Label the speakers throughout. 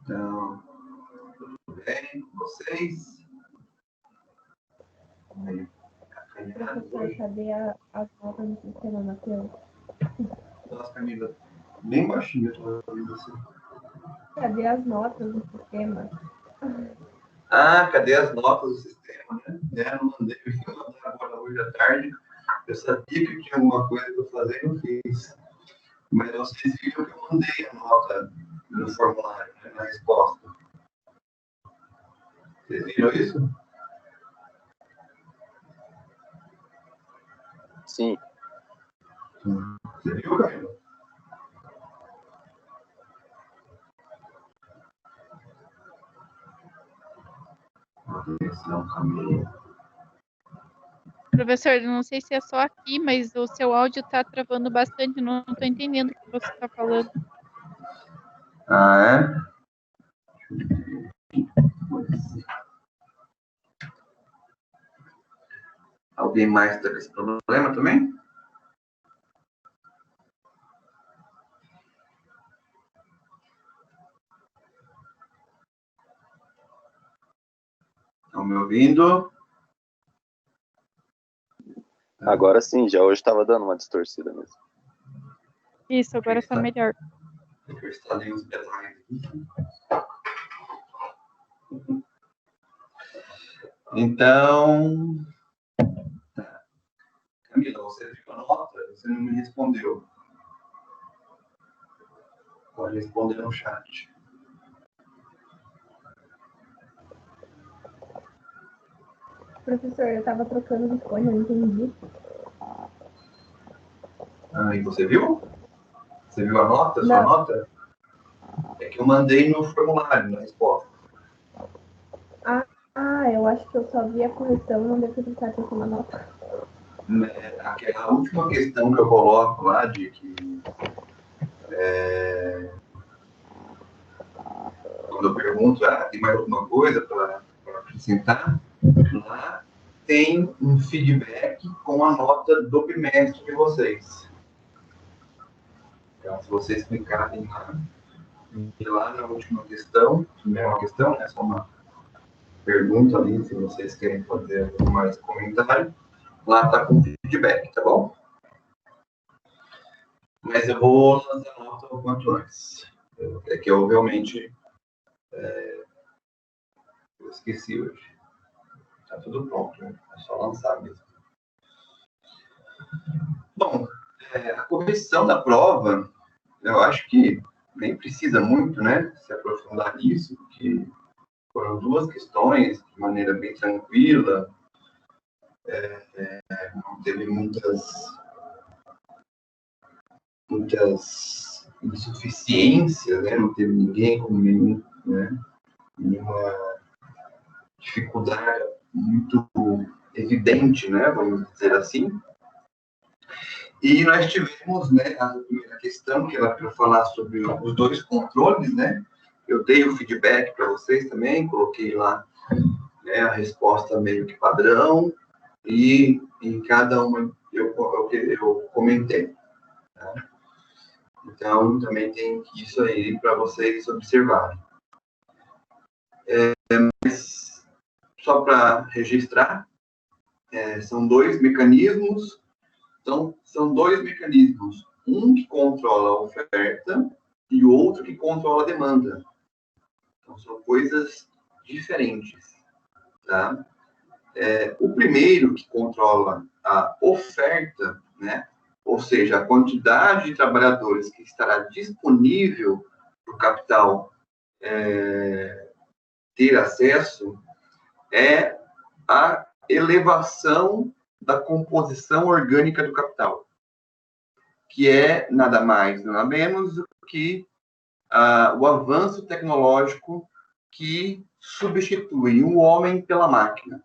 Speaker 1: Então, tudo bem com vocês?
Speaker 2: Professor, cadê as notas do sistema, Matheus?
Speaker 1: Nossa, Camila, bem baixinho eu tô ouvindo assim.
Speaker 2: Cadê as notas do sistema?
Speaker 1: Ah, cadê as notas do sistema, né? Não mandei, eu mandei agora hoje à tarde. Eu sabia que tinha alguma coisa para fazer e não fiz. Mas vocês viram que eu mandei a nota no formulário, né, na resposta. Vocês viram isso?
Speaker 3: Sim.
Speaker 1: Você viu, Camila? Atenção, Camila.
Speaker 4: Professor, eu não sei se é só aqui, mas o seu áudio está travando bastante, não estou entendendo o que você está falando.
Speaker 1: Ah, é? Alguém mais está com esse problema também? Estão me ouvindo?
Speaker 3: Agora sim, já hoje estava dando uma distorcida mesmo.
Speaker 4: Isso, agora está melhor.
Speaker 1: Eu instalei os detalhes aqui. Então, Camila, você viu a nota? Você não me respondeu. Pode responder no chat.
Speaker 2: Professor, eu estava trocando de fone, eu não entendi.
Speaker 1: Ah, e você viu? Você viu a nota, a
Speaker 2: Não.
Speaker 1: sua nota? É que eu mandei no formulário, na resposta.
Speaker 2: Eu acho que eu só vi a correção, não devo ter prestado atenção na nota.
Speaker 1: Aquela última questão que eu coloco lá, de que quando eu pergunto, tem mais alguma coisa para acrescentar? Lá tem um feedback com a nota do bimestre de vocês. Então, se vocês clicarem lá, e lá na última questão, não é uma questão, é só uma pergunta ali, se vocês querem fazer algum mais comentário, lá está com feedback, tá bom? Mas eu vou lançar a nota o quanto antes. É que eu realmente eu esqueci hoje. Tá tudo pronto, né? É só lançar mesmo. Bom, a correção da prova, eu acho que nem precisa muito, né, se aprofundar nisso, porque foram duas questões de maneira bem tranquila, não teve muitas insuficiências, né, não teve ninguém com nenhuma dificuldade muito evidente, né, vamos dizer assim. E nós tivemos, né, a primeira questão, que ela queria falar sobre os dois controles, né? Eu dei o feedback para vocês também, coloquei lá, né, a resposta meio que padrão, e em cada uma eu comentei. Tá? Então, também tem isso aí para vocês observarem. Mas, só para registrar, são dois mecanismos. Então, são dois mecanismos. Um que controla a oferta e o outro que controla a demanda. Então, são coisas diferentes. Tá? O primeiro que controla a oferta, né? Ou seja, a quantidade de trabalhadores que estará disponível para o capital ter acesso, é a elevação da composição orgânica do capital, que é nada mais, nada menos do que o avanço tecnológico que substitui o homem pela máquina.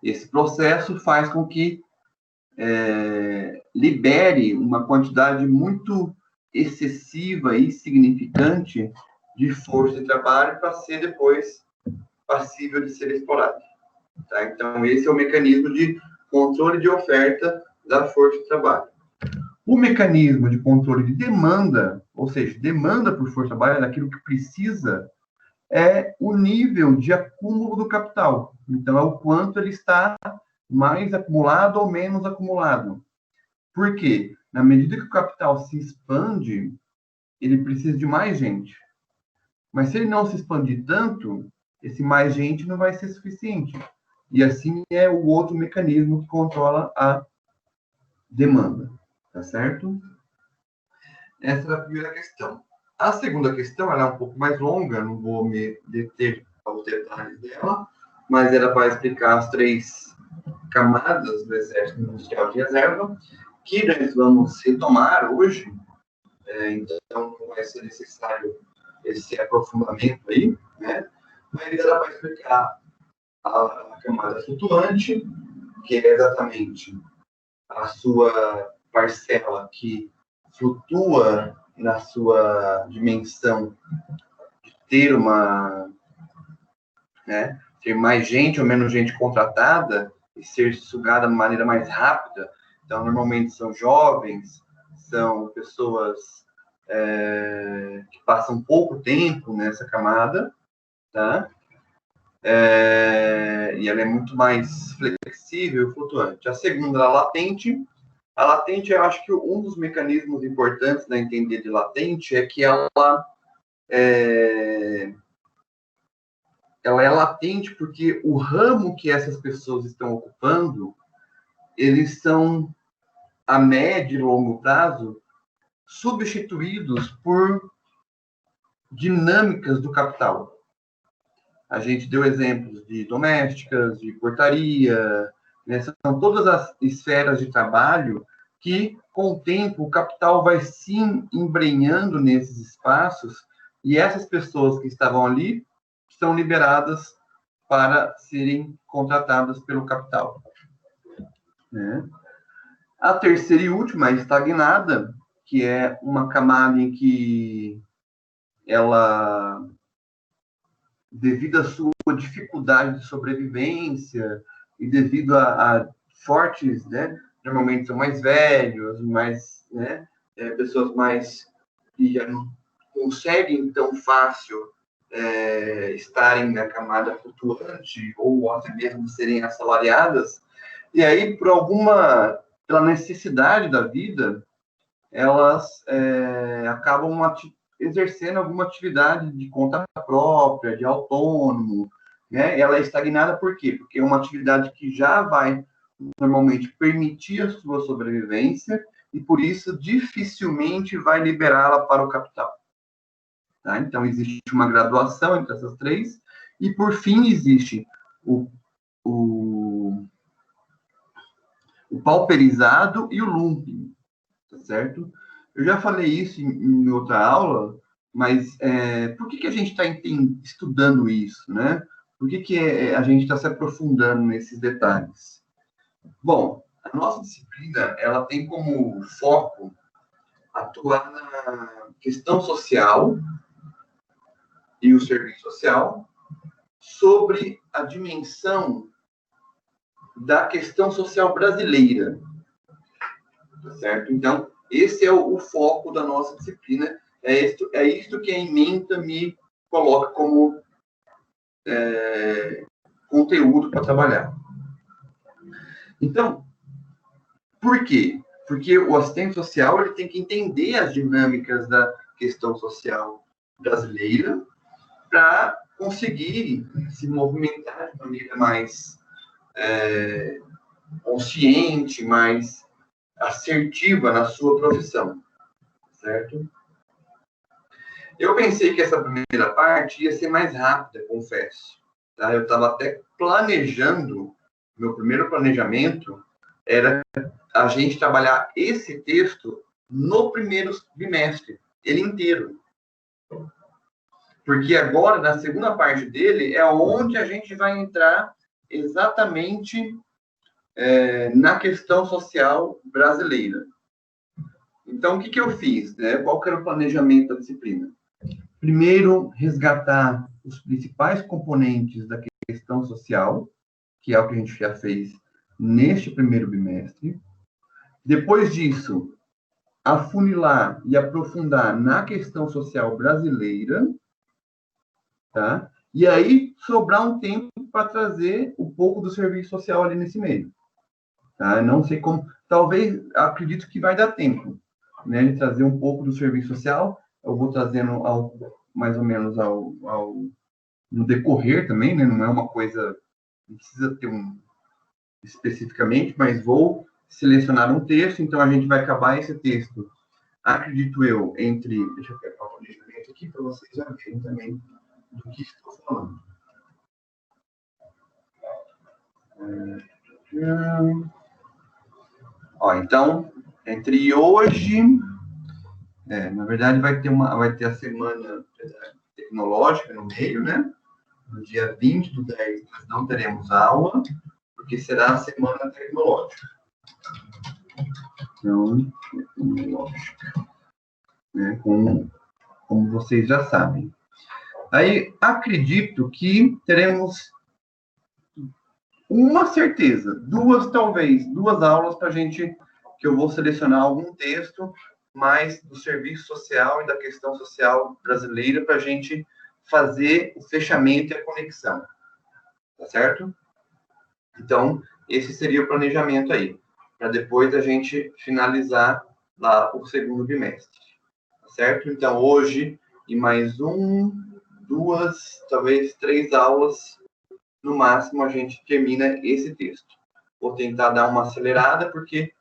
Speaker 1: Esse processo faz com que libere uma quantidade muito excessiva e significante de força de trabalho para ser depois passível de ser explorado. Tá? Então, esse é o mecanismo de controle de oferta da força de trabalho. O mecanismo de controle de demanda, ou seja, demanda por força de trabalho, daquilo que precisa, é o nível de acúmulo do capital. Então, é o quanto ele está mais acumulado ou menos acumulado. Por quê? Na medida que o capital se expande, ele precisa de mais gente. Mas se ele não se expandir tanto, esse mais gente não vai ser suficiente. E assim é o outro mecanismo que controla a demanda. Tá certo? Essa é a primeira questão. A segunda questão, ela é um pouco mais longa, não vou me deter aos detalhes dela, mas ela vai explicar as 3 camadas do Exército Industrial de Reserva, que nós vamos retomar hoje, então vai ser necessário esse aprofundamento aí, né? Mas ela vai explicar a camada flutuante, que é exatamente a sua parcela que flutua na sua dimensão de ter ter mais gente ou menos gente contratada e ser sugada de maneira mais rápida. Então, normalmente são jovens, são pessoas que passam pouco tempo nessa camada, tá? E ela é muito mais flexível e flutuante. A segunda, a latente. A latente, eu acho que um dos mecanismos importantes da entender de latente é que ela é latente porque o ramo que essas pessoas estão ocupando, eles são, a médio e longo prazo, substituídos por dinâmicas do capital. A gente deu exemplos de domésticas, de portaria, né? São todas as esferas de trabalho que, com o tempo, o capital vai se embrenhando nesses espaços e essas pessoas que estavam ali são liberadas para serem contratadas pelo capital. Né? A terceira e última, a estagnada, que é uma camada em que ela, devido à sua dificuldade de sobrevivência e devido a fortes, né, normalmente são mais velhos, mais, né, pessoas mais que já não conseguem tão fácil estarem na camada flutuante ou até mesmo serem assalariadas, e aí pela necessidade da vida, elas acabam exercendo alguma atividade de conta própria, de autônomo, né? Ela é estagnada por quê? Porque é uma atividade que já vai, normalmente, permitir a sua sobrevivência e, por isso, dificilmente vai liberá-la para o capital. Tá? Então, existe uma graduação entre essas 3 e, por fim, existe o pauperizado e o lumping, tá certo? Eu já falei isso em outra aula, mas por que a gente está estudando isso, né? Por que a gente está se aprofundando nesses detalhes? Bom, a nossa disciplina, ela tem como foco atuar na questão social e o serviço social sobre a dimensão da questão social brasileira, tá certo? Então, esse é o foco da nossa disciplina, é isto que a ementa me coloca como conteúdo para trabalhar. Então, por quê? Porque o assistente social ele tem que entender as dinâmicas da questão social brasileira para conseguir se movimentar de maneira mais consciente, mais assertiva na sua profissão, certo? Eu pensei que essa primeira parte ia ser mais rápida, confesso. Tá? Eu estava até planejando, meu primeiro planejamento era a gente trabalhar esse texto no primeiro bimestre, ele inteiro. Porque agora, na segunda parte dele, é onde a gente vai entrar exatamente na questão social brasileira. Então, o que eu fiz? Né? Qual que era o planejamento da disciplina? Primeiro, resgatar os principais componentes da questão social, que é o que a gente já fez neste primeiro bimestre. Depois disso, afunilar e aprofundar na questão social brasileira, tá? E aí sobrar um tempo para trazer um pouco do serviço social ali nesse meio, tá? Não sei como, talvez, acredito que vai dar tempo, né, de trazer um pouco do serviço social. Eu vou trazendo mais ou menos no decorrer também, né? Não é uma coisa, não precisa ter especificamente, mas vou selecionar um texto, então a gente vai acabar esse texto, acredito eu, deixa eu pegar o planejamento aqui para vocês já verem também do que estou falando. Então, entre hoje, na verdade vai ter a semana tecnológica no meio, né? No dia 20/10 nós não teremos aula, porque será a semana tecnológica. Então, tecnológica, né? Como vocês já sabem. Aí, acredito que teremos uma certeza, duas aulas para a gente, que eu vou selecionar algum texto mais do serviço social e da questão social brasileira para a gente fazer o fechamento e a conexão, tá certo? Então, esse seria o planejamento aí, para depois a gente finalizar lá o segundo bimestre, tá certo? Então, hoje, e mais duas, talvez 3 aulas, no máximo, a gente termina esse texto. Vou tentar dar uma acelerada, porque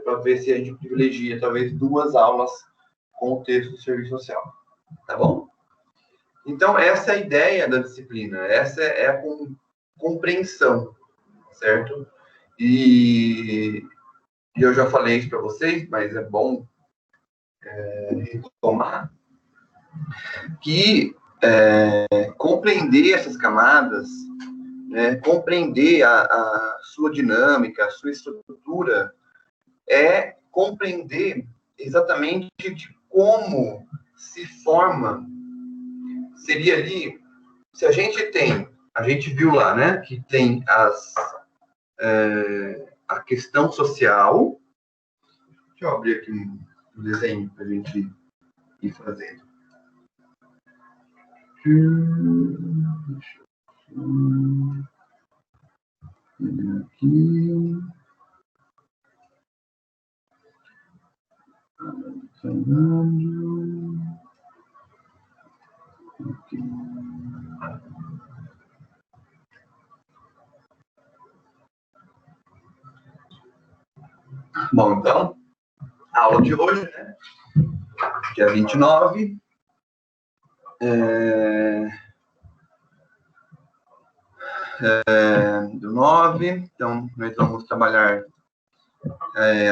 Speaker 1: para ver se a gente privilegia talvez 2 aulas com o texto do serviço social, tá bom? Então, essa é a ideia da disciplina, essa é a compreensão, certo? E eu já falei isso para vocês, mas é bom retomar que compreender essas camadas, né, compreender a sua dinâmica, a sua estrutura, é compreender exatamente de como se forma, seria ali, se a gente viu lá, né, que tem a questão social. Deixa eu abrir aqui um desenho para a gente ir fazendo. Aqui. Bom, então, a aula de hoje, né? Dia 29. Do 9. Então, nós vamos trabalhar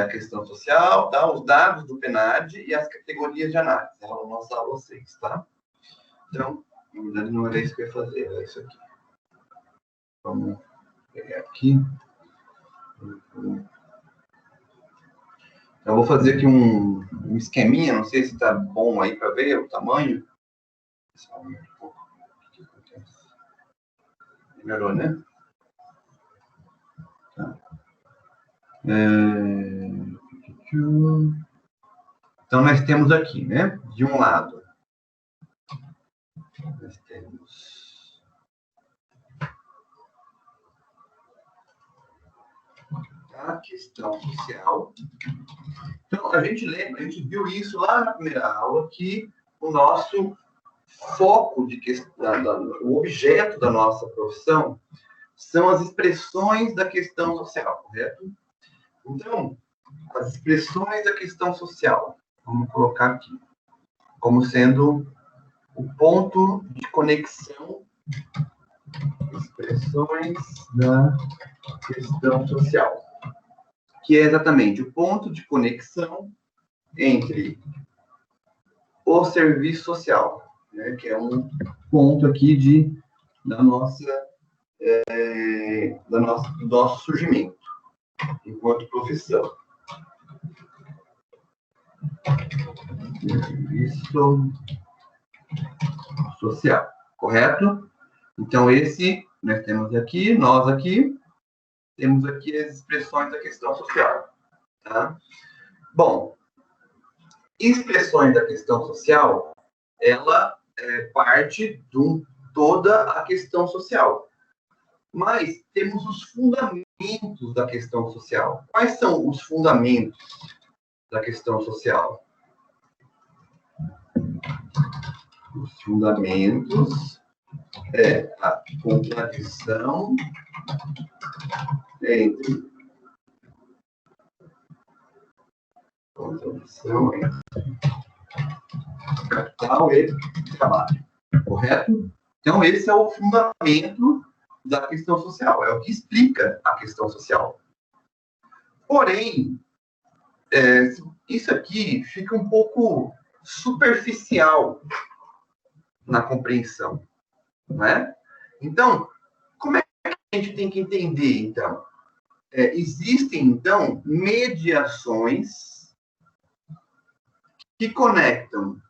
Speaker 1: a questão social, tá? Os dados do PNAD e as categorias de análise. É a nossa aula 6, tá? Então, na verdade, não era isso que eu ia fazer, era isso aqui. Vamos pegar aqui. Eu vou fazer aqui um esqueminha, não sei se está bom aí para ver o tamanho. Melhorou, né? Tá. Então, nós temos aqui, né? De um lado, nós temos a questão social. Então, a gente viu isso lá na primeira aula, que o nosso foco de o objeto da nossa profissão são as expressões da questão social, correto? Então, as expressões da questão social, vamos colocar aqui, como sendo o ponto de conexão, expressões da questão social, que é exatamente o ponto de conexão entre o serviço social, né, que é um ponto aqui do nosso surgimento enquanto profissão. Serviço social, correto? Então, nós temos aqui, temos aqui as expressões da questão social, tá? Bom, expressões da questão social, ela parte de toda a questão social. Mas temos os fundamentos da questão social. Quais são os fundamentos da questão social? Os fundamentos é a contradição entre capital e trabalho. Correto? Então, esse é o fundamento da questão social. É o que explica a questão social. Porém, isso aqui fica um pouco superficial na compreensão, não é? Então, como é que a gente tem que entender, então? Existem, então, mediações que conectam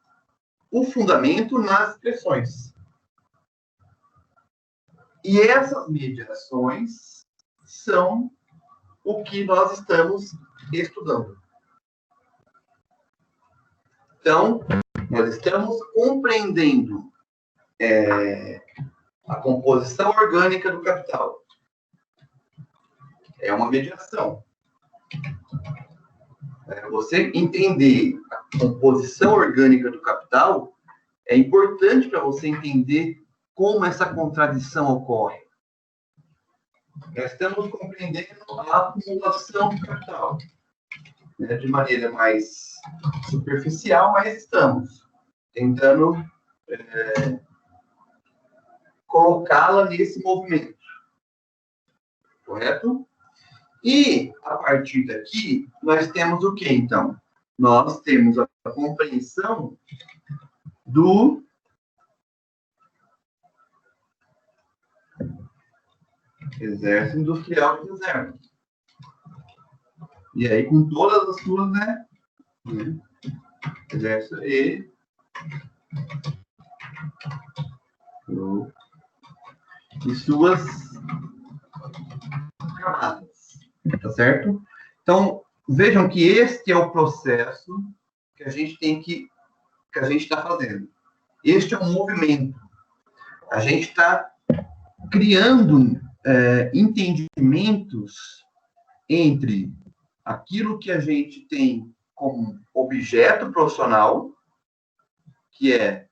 Speaker 1: o fundamento nas expressões. E essas mediações são o que nós estamos estudando. Então, nós estamos compreendendo a composição orgânica do capital. É uma mediação. Você entender a composição orgânica do capital é importante para você entender como essa contradição ocorre. Nós estamos compreendendo a acumulação do capital. De maneira mais superficial, mas estamos tentando colocá-la nesse movimento. Correto? E, a partir daqui, nós temos o quê, então? Nós temos a compreensão do exército industrial de reserva. E aí, com todas as suas, exército e suas camadas. Tá certo? Então, vejam que este é o processo que a gente está fazendo. Este é um movimento. A gente está criando entendimentos entre aquilo que a gente tem como objeto profissional, que é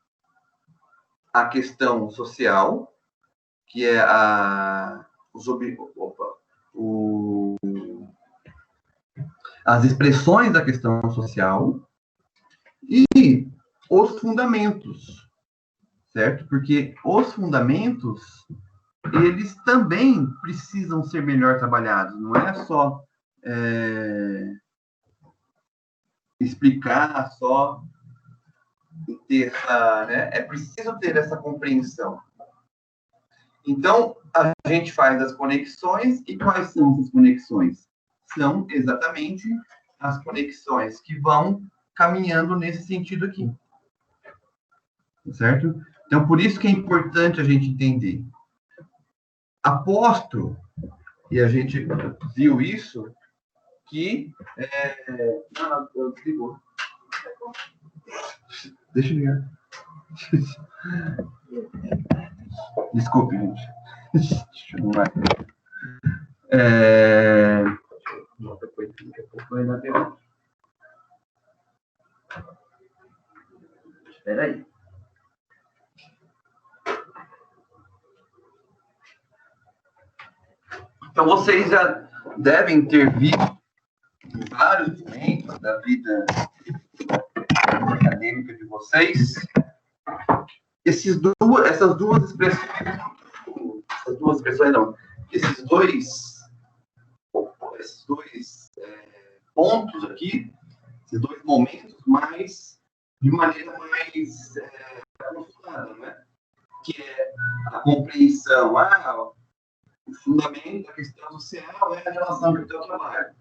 Speaker 1: a questão social, que é as expressões da questão social e os fundamentos, certo? Porque os fundamentos, eles também precisam ser melhor trabalhados, não é só explicar, só ter essa, é preciso ter essa compreensão. Então, a gente faz as conexões, e quais são essas conexões? São exatamente as conexões que vão caminhando nesse sentido aqui. Certo? Então, por isso que é importante a gente entender. Aposto, e a gente viu isso, que... Não, desligou. Deixa eu ligar. Desculpe, gente. Deixa eu ver. Depois vai dar pior. Espera aí. Então, vocês já devem ter visto em vários momentos da vida acadêmica de vocês esses dois pontos aqui, esses dois momentos, mas de maneira mais aprofundada, né? Que é a compreensão, o fundamento da questão social é a relação capital-trabalho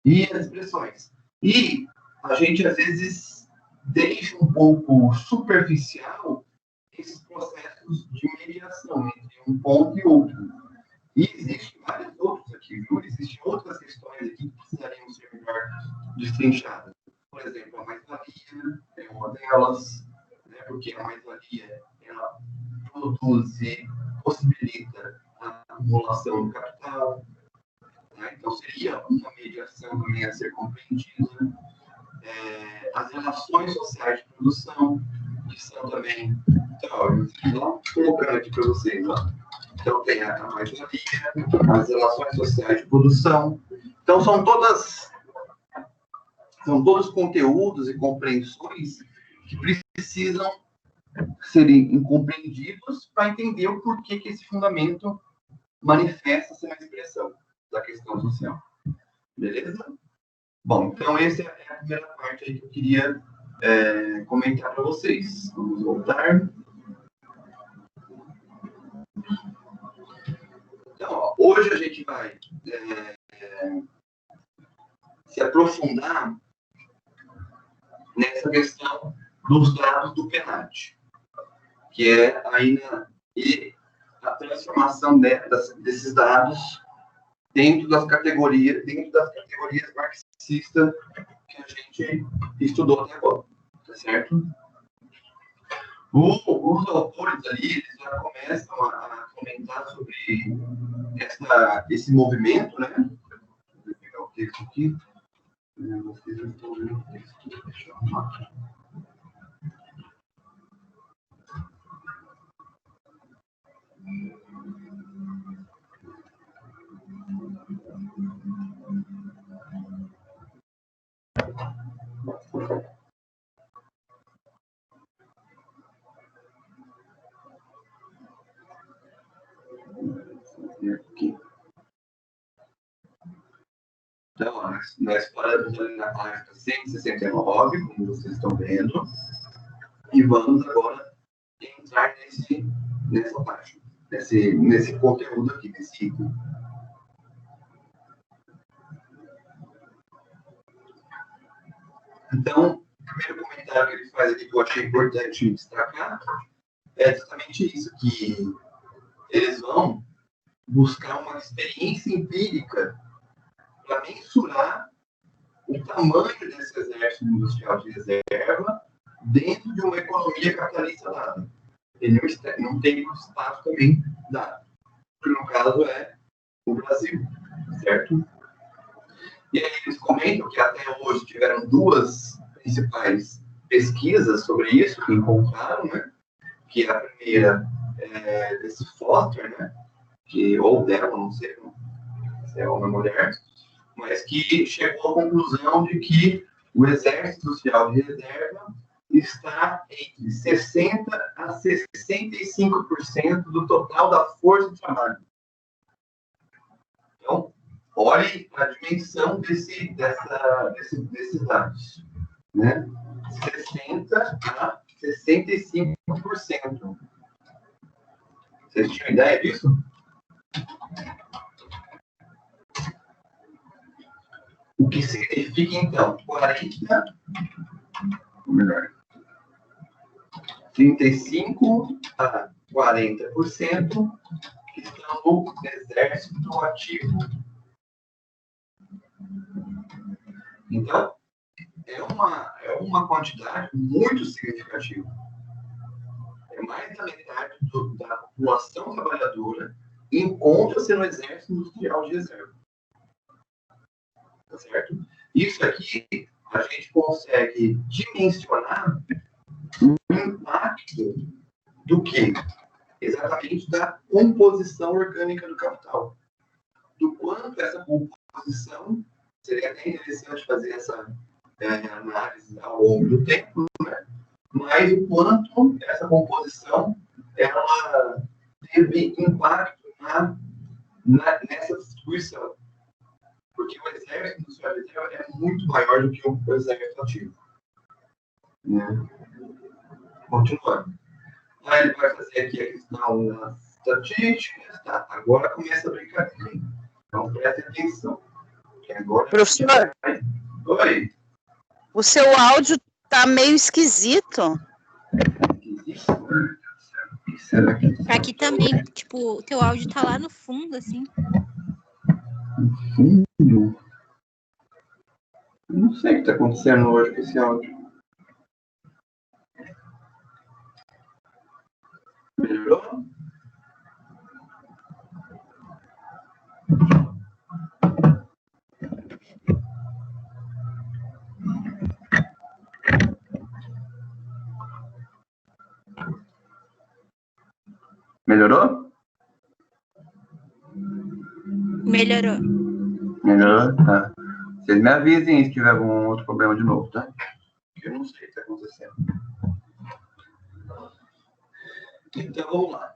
Speaker 1: e as expressões. E a gente, às vezes, deixa um pouco superficial esses processos de mediação entre um ponto e outro. E existem vários outros aqui, viu? Existem outras questões aqui que precisariam ser melhor destrinchadas. Por exemplo, a mais-valia, elas, né, porque a mais-valia, ela produz e possibilita a acumulação do capital, né? Então seria uma mediação também a ser compreendida. As relações sociais de produção, que são também, então, eu vou colocando aqui para vocês, ó. Então tem a mais-valia, as relações sociais de produção. Então são todos conteúdos e compreensões que precisam serem compreendidos para entender o porquê que esse fundamento manifesta-se na expressão da questão social. Beleza? Bom, então essa é a primeira parte aí que eu queria comentar para vocês. Vamos voltar. Então, ó, hoje a gente vai se aprofundar nessa questão dos dados do PENAT, que é aí a transformação desses dados dentro das categorias marxistas que a gente estudou até agora, tá certo? Os autores ali, eles já começam a comentar sobre esse movimento, né? Vou pegar o texto aqui. Vocês já estão vendo o texto. Deixa eu arrumar. Aqui. Então, nós paramos ali na página 169, como vocês estão vendo, e vamos agora entrar nessa página, nesse conteúdo aqui, nesse item. Então, o primeiro comentário que ele faz aqui que eu achei importante destacar é justamente isso, que eles vão buscar uma experiência empírica para mensurar o tamanho desse exército industrial de reserva dentro de uma economia capitalista dada. Ele não tem um espaço também dado, que no caso é o Brasil, certo? E aí eles comentam que até hoje tiveram duas principais pesquisas sobre isso que encontraram, né? Que a primeira é desse Foster, né? Ou dela, não sei se é homem ou mulher, mas que chegou à conclusão de que o exército industrial de reserva está entre 60% a 65% do total da força de trabalho. Então, olhe a dimensão desses dados, né? 60% a 65%. Vocês tinham ideia disso? O que significa, então, 35% a 40% que estão no exército ativo. Então, é uma quantidade muito significativa. É mais da metade da população trabalhadora encontra-se no exército industrial de reserva. Tá certo? Isso aqui a gente consegue dimensionar o impacto do quê? Exatamente da composição orgânica do capital. Do quanto essa composição, seria até interessante fazer essa análise ao longo do tempo, né? Mas o quanto essa composição ela teve impacto nessa distribuição. Porque o exército industrial é muito maior do que o exército ativo. Né? Continuando. Aí ele vai fazer aqui a questão das estatísticas. Tá, agora começa a brincadeira. Então preste atenção. Agora
Speaker 5: professor,
Speaker 1: oi.
Speaker 5: O seu áudio tá meio esquisito.
Speaker 1: Será que
Speaker 2: Aqui também, tipo, o teu áudio tá lá no fundo, assim.
Speaker 1: fundo? Não sei o que está acontecendo hoje com esse áudio. Melhorou? Melhorou?
Speaker 5: Melhorou.
Speaker 1: Melhorou? Tá. Vocês me avisem se tiver algum outro problema de novo, tá? Eu não sei o que está acontecendo. Então, vamos lá.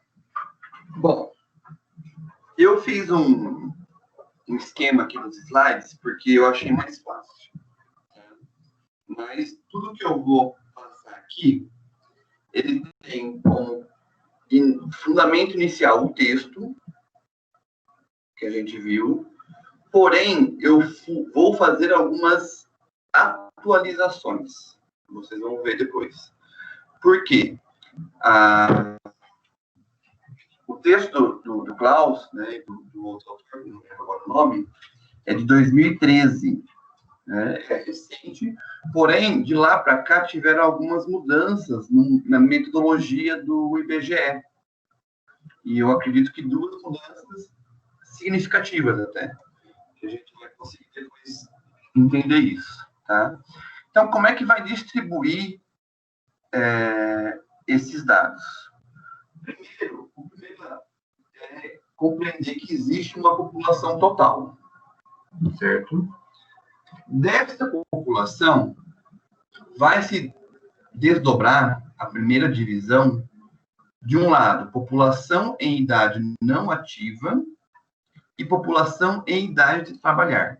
Speaker 1: Bom, eu fiz um esquema aqui nos slides porque eu achei mais fácil. Tá? Mas tudo que eu vou passar aqui, ele tem como fundamento inicial o texto que a gente viu, porém, eu vou fazer algumas atualizações. Vocês vão ver depois. Por quê? O texto do Klaus, né, do outro autor, não lembro agora o nome, é de 2013. Né, é recente, porém, de lá para cá tiveram algumas mudanças na metodologia do IBGE. E eu acredito que duas mudanças significativas até, que a gente vai conseguir depois entender isso. Tá? Então, como é que vai distribuir esses dados? Primeiro, o primeiro é compreender que existe uma população total, certo? Desta população, vai se desdobrar a primeira divisão, de um lado, população em idade não ativa e população em idade de trabalhar.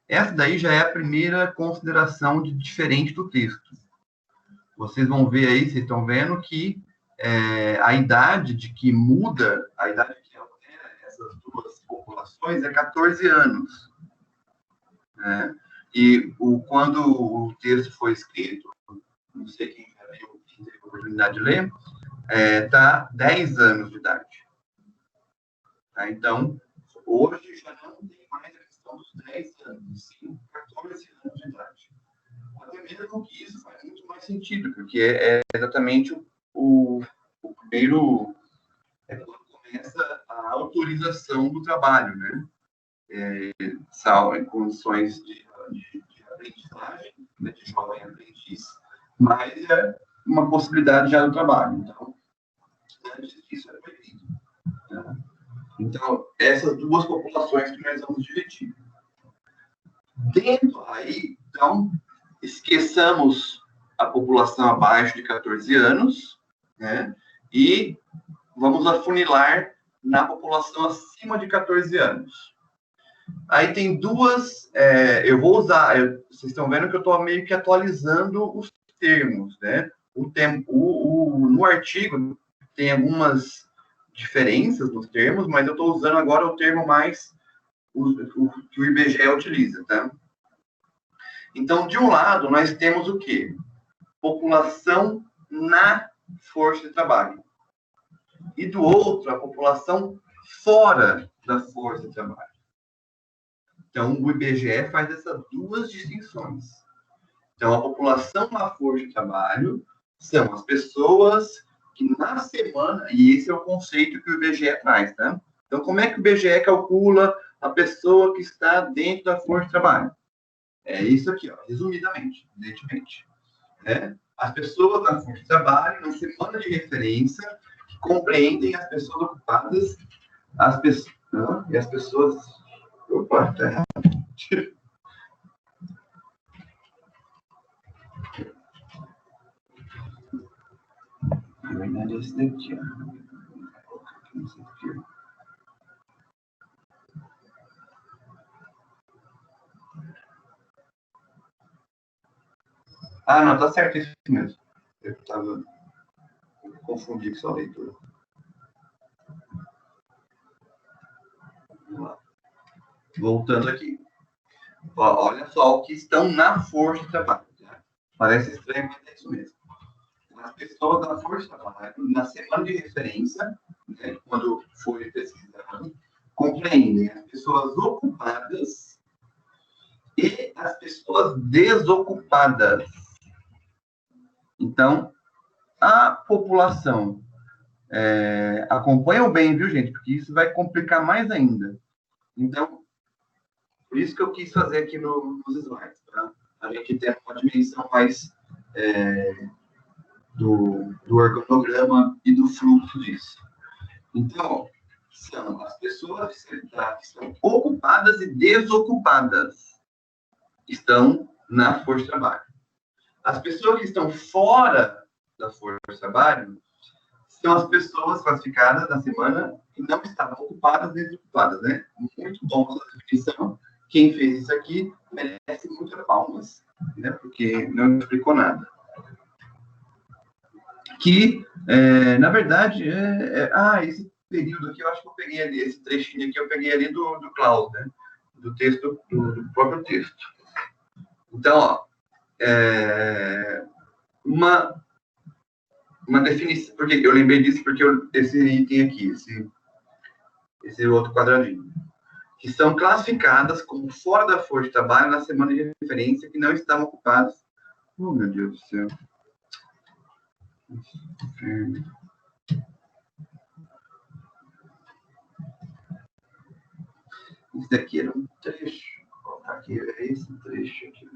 Speaker 1: Essa daí já é a primeira consideração diferente do texto. Vocês vão ver aí, vocês estão vendo que a idade de que muda, a idade que altera essas duas populações é 14 anos. Né? E quando o texto foi escrito, não sei quem já viu, quem teve a oportunidade de ler, está 10 anos de idade. Tá? Então, hoje já não tem mais a questão dos 10 anos, sim 14 anos de idade. Até mesmo que isso faz muito mais sentido, porque é exatamente o primeiro, quando começa a autorização do trabalho, né? Em condições de aprendizagem, né, de jovem aprendiz, mas é uma possibilidade já do trabalho. Então, antes disso era proibido. Tá? Então, essas duas populações que nós vamos dividir. Dentro aí, então, esqueçamos a população abaixo de 14 anos, né, e vamos afunilar na população acima de 14 anos. Aí tem duas, eu vou usar, vocês estão vendo que eu estou meio que atualizando os termos, né? No artigo tem algumas diferenças nos termos, mas eu estou usando agora o termo mais que o IBGE utiliza, tá? Então, de um lado, nós temos o quê? População na força de trabalho. E do outro, a população fora da força de trabalho. Então, o IBGE faz essas duas distinções. Então, a população na força de trabalho são as pessoas que na semana, e esse é o conceito que o IBGE traz, tá? Então, como é que o IBGE calcula a pessoa que está dentro da força de trabalho? É isso aqui, ó, resumidamente, evidentemente. As pessoas na força de trabalho, na semana de referência, que compreendem as pessoas ocupadas, e as pessoas... Opa, tá errado. Na verdade, é esse daqui, ó. Esse aqui, ó. Ah, não, tá certo isso mesmo. Eu confundi com sua leitura. Vamos lá. Voltando aqui. Ó, olha só o que estão na força de trabalho. Tá? Parece estranho, mas é isso mesmo. As pessoas da força de trabalho, na semana de referência, né, quando foi pesquisado, compreendem as pessoas ocupadas e as pessoas desocupadas. Então, a população Acompanham bem, viu, gente? Porque isso vai complicar mais ainda. Então, por isso que eu quis fazer aqui nos slides, tá? A gente ter uma dimensão mais do organograma e do fluxo disso. Então, são as pessoas que estão ocupadas e desocupadas. Estão na força de trabalho. As pessoas que estão fora da força de trabalho são as pessoas classificadas na semana que não estavam ocupadas nem desocupadas, né? Muito bom essa definição. Quem fez isso aqui merece muitas palmas, né? Porque não explicou nada. Que, na verdade, esse período aqui, eu acho que eu peguei ali, esse trechinho aqui, eu peguei ali do Klaus, né? Do texto, do próprio texto. Então, ó, uma definição, porque eu lembrei disso porque esse item aqui, esse outro quadradinho, que são classificadas como fora da força de trabalho na semana de referência que não estavam ocupadas. Oh, meu Deus do céu. Isso daqui era um trecho. Vou colocar aqui, é esse trecho aqui.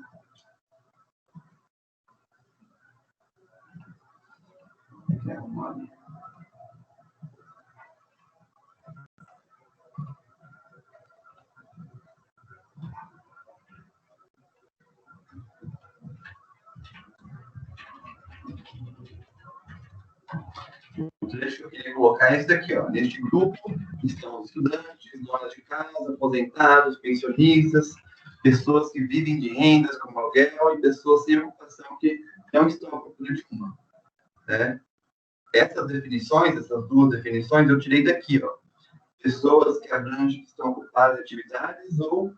Speaker 1: O trecho que eu queria colocar é esse daqui, ó. Neste grupo estão estudantes, donas de casa, aposentados, pensionistas, pessoas que vivem de rendas como aluguel e pessoas sem ocupação que não estão à procura de uma. Né? Essas duas definições, eu tirei daqui, ó. Pessoas que abrangem que estão ocupadas em atividades ou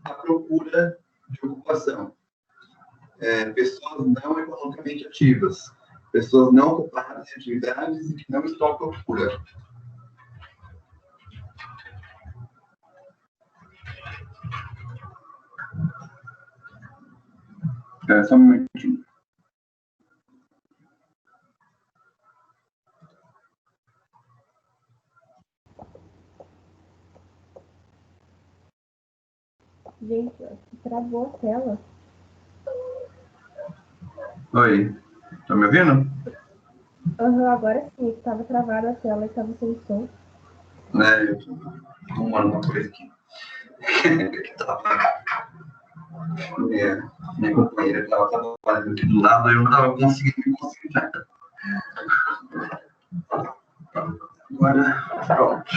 Speaker 1: à procura de ocupação. Pessoas não economicamente ativas. Pessoas não ocupadas em atividades e que não estão à procura. Só um momentinho.
Speaker 2: Gente, travou a tela.
Speaker 1: Oi, tá me ouvindo?
Speaker 2: Agora sim, estava travada a tela e estava sem som.
Speaker 1: Eu tô arrumando uma coisa aqui. Minha companheira estava trabalhando aqui do lado, eu não estava conseguindo me concentrar. Agora, pronto.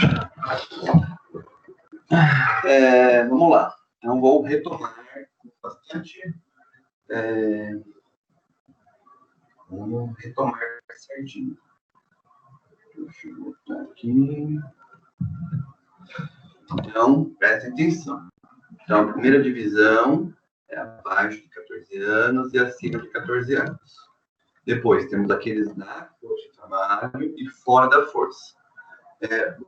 Speaker 1: Vamos lá. Então, vou retomar bastante. Vamos retomar certinho. Deixa eu botar aqui. Então, prestem atenção. Então, a primeira divisão é abaixo de 14 anos e acima de 14 anos. Depois, temos aqueles na força de trabalho e fora da força.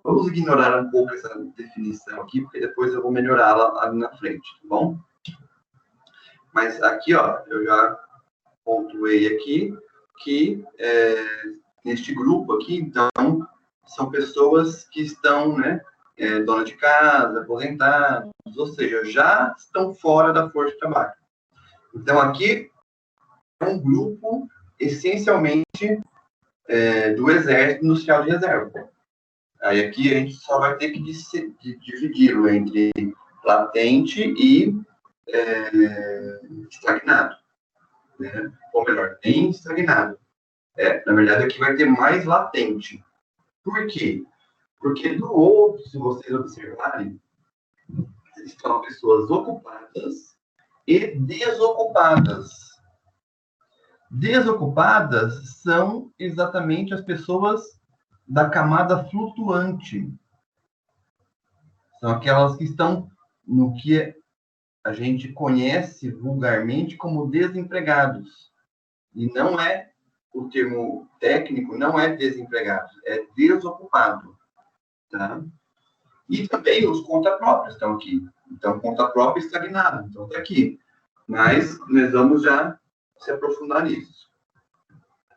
Speaker 1: Vamos ignorar um pouco essa definição aqui, porque depois eu vou melhorá-la ali na frente, tá bom? Mas aqui, ó, eu já pontuei aqui que neste grupo aqui, então, são pessoas que estão, né, dona de casa, aposentados, ou seja, já estão fora da força de trabalho. Então, aqui é um grupo, essencialmente, do Exército Industrial de Reserva. Aí aqui a gente só vai ter que dividi-lo entre latente e estagnado. Né? Ou melhor, nem estagnado. Na verdade, aqui vai ter mais latente. Por quê? Porque do outro, se vocês observarem, estão pessoas ocupadas e desocupadas. Desocupadas são exatamente as pessoas da camada flutuante. São aquelas que estão no que a gente conhece vulgarmente como desempregados. E não é, o termo técnico não é desempregado, é desocupado. Tá? E também os conta próprios estão aqui. Então, conta própria estagnado. Então, está aqui. Mas nós vamos já se aprofundar nisso.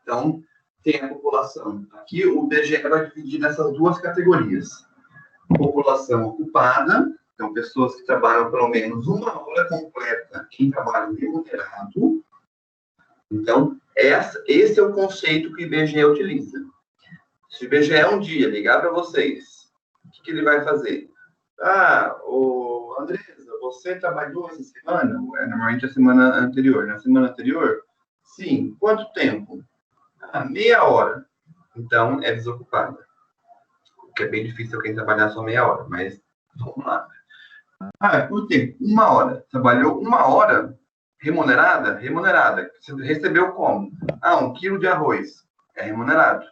Speaker 1: Então, tem a população. Aqui o IBGE vai dividir nessas duas categorias. População ocupada, então pessoas que trabalham pelo menos uma hora completa em trabalho remunerado. Então, esse é o conceito que o IBGE utiliza. Se o IBGE um dia ligar para vocês, o que ele vai fazer? Andresa, você trabalhou essa semana? Normalmente a semana anterior. Na semana anterior? Sim. Quanto tempo? Meia hora. Então, é desocupada. Que é bem difícil alguém trabalhar só meia hora, mas vamos lá. Quanto tempo? Uma hora. Trabalhou uma hora remunerada? Remunerada. Você recebeu como? 1 quilo de arroz. É remunerado.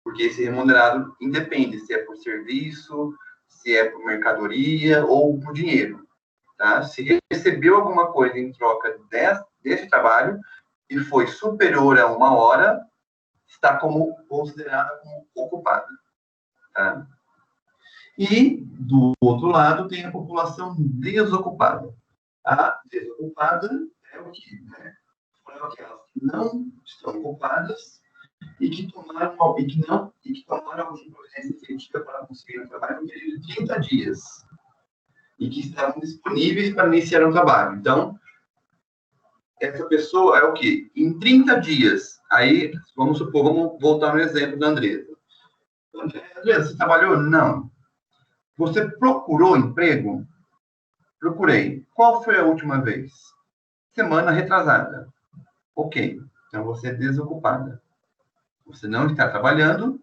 Speaker 1: Porque esse remunerado independe se é por serviço, se é por mercadoria ou por dinheiro. Tá? Se recebeu alguma coisa em troca desse trabalho e foi superior a uma hora, está considerada como ocupada. Tá? E, do outro lado, tem a população desocupada. A desocupada é o que? São aquelas que não estão ocupadas e que tomaram alguma providência efetiva para conseguir um trabalho no período de 30 dias e que estavam disponíveis para iniciar um trabalho. Então, essa pessoa é o quê? Em 30 dias, aí, vamos voltar no exemplo da Andresa. Andresa, você trabalhou? Não. Você procurou emprego? Procurei. Qual foi a última vez? Semana retrasada. Ok. Então, você é desocupada. Você não está trabalhando,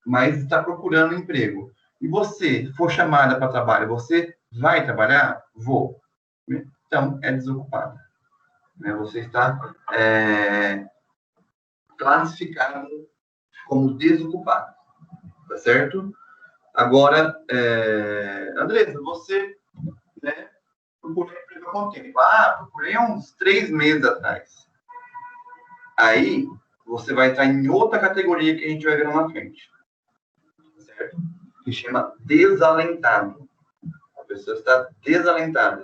Speaker 1: mas está procurando emprego. E você for chamada para trabalho, você vai trabalhar? Vou. Então, é desocupada. Você está classificado como desocupado. Tá certo? Agora, Andresa, você procurou emprego há quanto tempo? Procurei uns 3 meses atrás. Aí, você vai entrar em outra categoria que a gente vai ver lá na frente. Certo? Que chama desalentado. A pessoa está desalentada,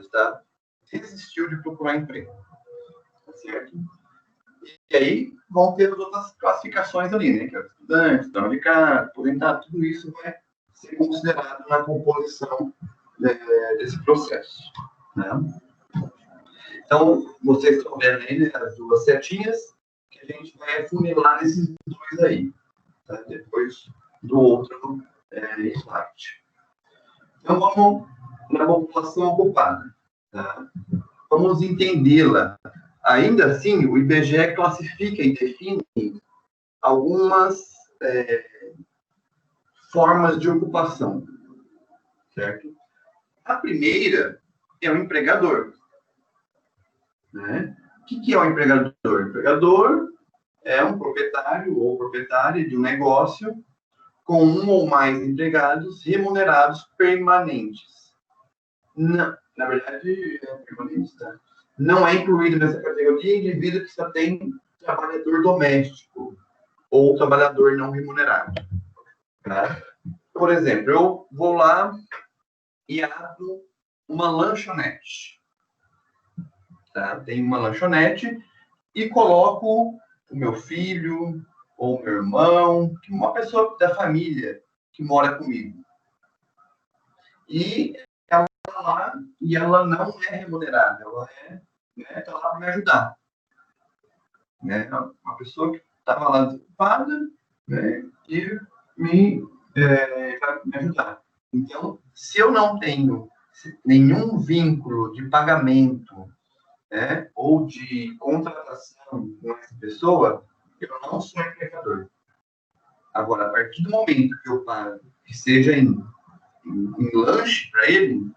Speaker 1: desistiu de procurar emprego. Tá certo? E aí vão ter as outras classificações ali, né? Que é o estudante, dona de casa, aposentado, tudo isso vai ser considerado na composição desse processo. Né? Então, vocês estão vendo aí, né, as duas setinhas, que a gente vai afunilar esses dois aí, tá? Depois do outro slide. Então, vamos na população ocupada. Tá? Vamos entendê-la. Ainda assim, o IBGE classifica e define algumas formas de ocupação. Certo? A primeira é o empregador. Né? O que é o empregador? O empregador é um proprietário ou proprietária de um negócio com um ou mais empregados remunerados permanentes. Na verdade, permanentes, tá? Não é incluído nessa categoria indivíduo que só tem trabalhador doméstico ou trabalhador não remunerado. Tá? Por exemplo, eu vou lá e abro uma lanchonete. Tá? Tenho uma lanchonete e coloco o meu filho ou meu irmão, uma pessoa da família que mora comigo. E ela está lá e ela não é remunerada, ela está lá para me ajudar. Né? Uma pessoa que estava lá desocupada, né? E vai me ajudar. Então, se eu não tenho nenhum vínculo de pagamento, né, ou de contratação com essa pessoa, eu não sou empregador. Agora, a partir do momento que eu pago, que seja em lanche para ele,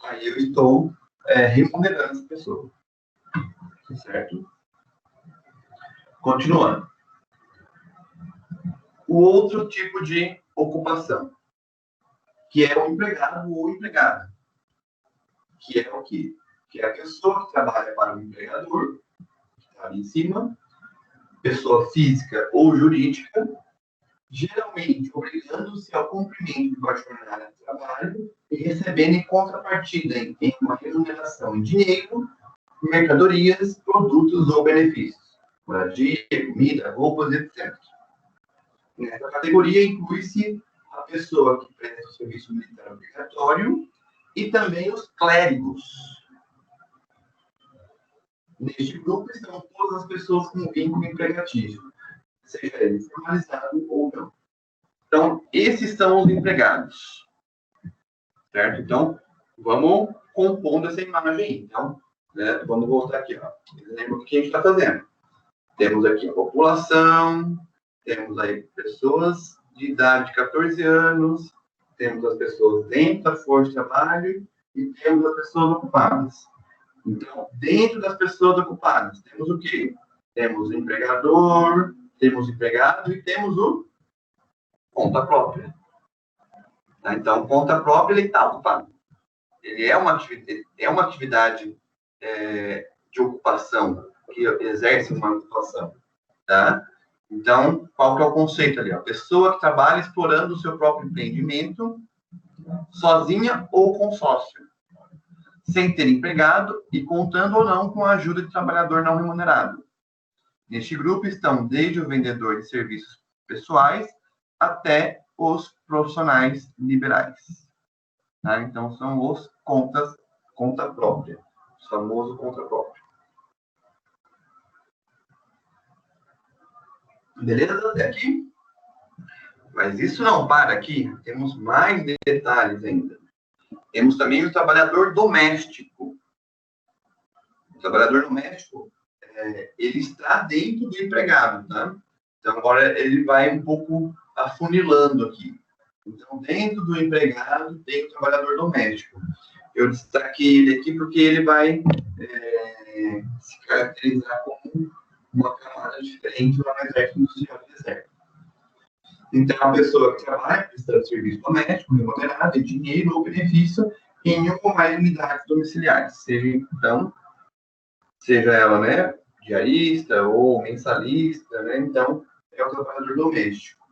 Speaker 1: aí eu estou remunerando essa pessoa. Certo? Continuando. O outro tipo de ocupação, que é o empregado ou empregada, que é o quê? Que é a pessoa que trabalha para o empregador, que está ali em cima, pessoa física ou jurídica, geralmente obrigando-se ao cumprimento de uma jornada de trabalho e recebendo em contrapartida em uma remuneração em dinheiro, mercadorias, produtos ou benefícios. moradia, comida, roupas, etc. Nessa categoria inclui-se a pessoa que presta o serviço militar obrigatório e também os clérigos. Neste grupo estão todas as pessoas com vínculo empregatício, seja ele formalizado ou não. Então, esses são os empregados. Certo? Então, vamos compondo essa imagem aí. Então, né, vamos voltar aqui. Ó. Lembra o que a gente está fazendo? Temos aqui a população, temos aí pessoas de idade de 14 anos, temos as pessoas dentro da força de trabalho e temos as pessoas ocupadas. Então, dentro das pessoas ocupadas, temos o quê? Temos o empregador, temos o empregado e temos o conta própria. Tá? Então, conta própria, ele está ocupado. Ele é uma atividade de ocupação, que exerce uma ocupação. Tá? Então, qual que é o conceito ali? A pessoa que trabalha explorando o seu próprio empreendimento, sozinha ou com sócio, sem ter empregado e contando ou não com a ajuda de trabalhador não remunerado. Neste grupo estão desde o vendedor de serviços pessoais até os profissionais liberais. Tá? Então, são os conta própria, o famoso conta própria. Beleza? Até aqui? Mas isso não para aqui, temos mais detalhes ainda. Temos também o trabalhador doméstico. O trabalhador doméstico, ele está dentro do empregado, tá? Então, agora ele vai um pouco afunilando aqui. Então, dentro do empregado, tem o trabalhador doméstico. Eu destaquei ele aqui porque ele vai se caracterizar como uma camada diferente no exército industrial de deserto. Então, a pessoa que trabalha prestando serviço doméstico, remunerado, em dinheiro ou benefício em uma ou mais unidades domiciliares. Seja ela, né, diarista ou mensalista, né? Então, é o trabalhador doméstico,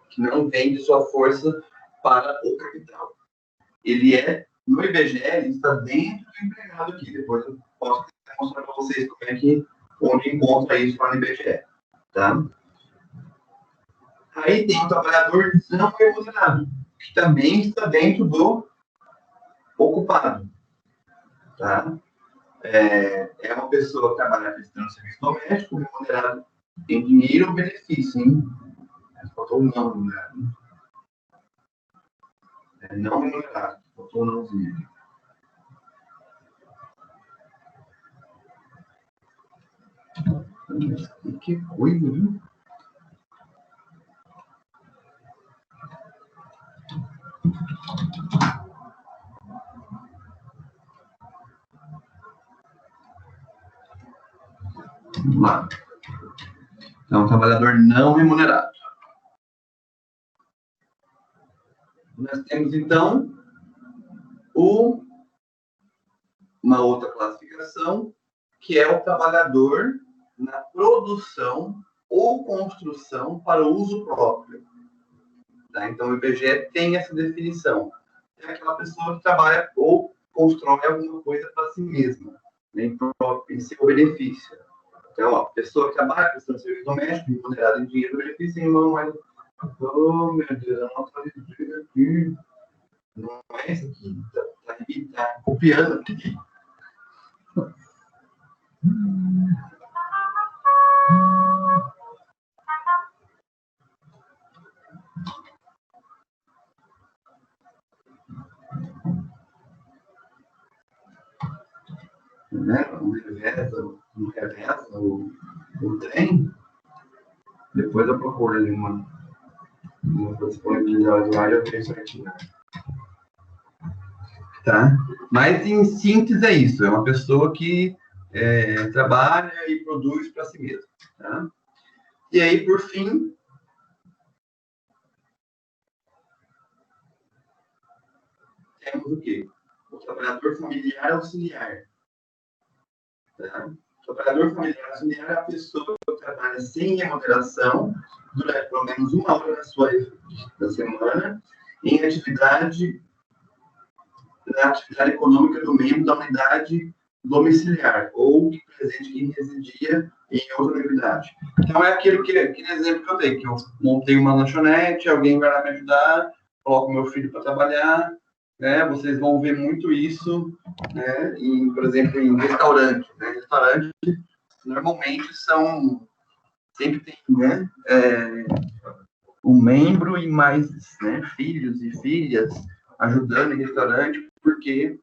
Speaker 1: que não vende sua força para o capital. Ele no IBGE, ele está dentro do empregado aqui. Depois eu posso mostrar para vocês onde encontra isso lá no IBGE. Tá? Aí tem o trabalhador não remunerado, que também está dentro do ocupado. Tá? É uma pessoa que trabalha prestando serviço doméstico, remunerado em dinheiro ou benefício, hein? Faltou um não remunerado. Não remunerado, faltou um nãozinho. Que coisa, viu? Vamos lá. Então, trabalhador não remunerado. Nós temos, então, uma outra classificação, que é o trabalhador na produção ou construção para uso próprio. Tá? Então, o IBGE tem essa definição. É aquela pessoa que trabalha ou constrói alguma coisa para si mesma, né, em seu benefício. Então, a pessoa que trabalha prestando serviço doméstico, remunerado em dinheiro, benefício em mão, mas... Oh, meu Deus, eu não estou aqui. Não é isso aqui. Tá copiando aqui. Né? Não reveza o trem. Depois eu procuro ali uma disponibilidade lá e eu vejo certinho. Tá? Mas, em síntese, é isso. É uma pessoa que trabalha e produz para si mesma. Tá? E aí, por fim, temos o quê? O trabalhador familiar auxiliar. Tá? O trabalhador familiar auxiliar é a pessoa que trabalha sem remuneração durante pelo menos uma hora da semana na atividade econômica do membro da unidade domiciliar ou presente que residia em outra unidade. Então, é aquele exemplo que eu dei, que eu montei uma lanchonete, alguém vai lá me ajudar, coloco meu filho para trabalhar, né? Vocês vão ver muito isso, né? Por exemplo, em restaurante, né? Restaurante, normalmente, sempre tem, né? Um membro e mais, né? Filhos e filhas ajudando em restaurante, porque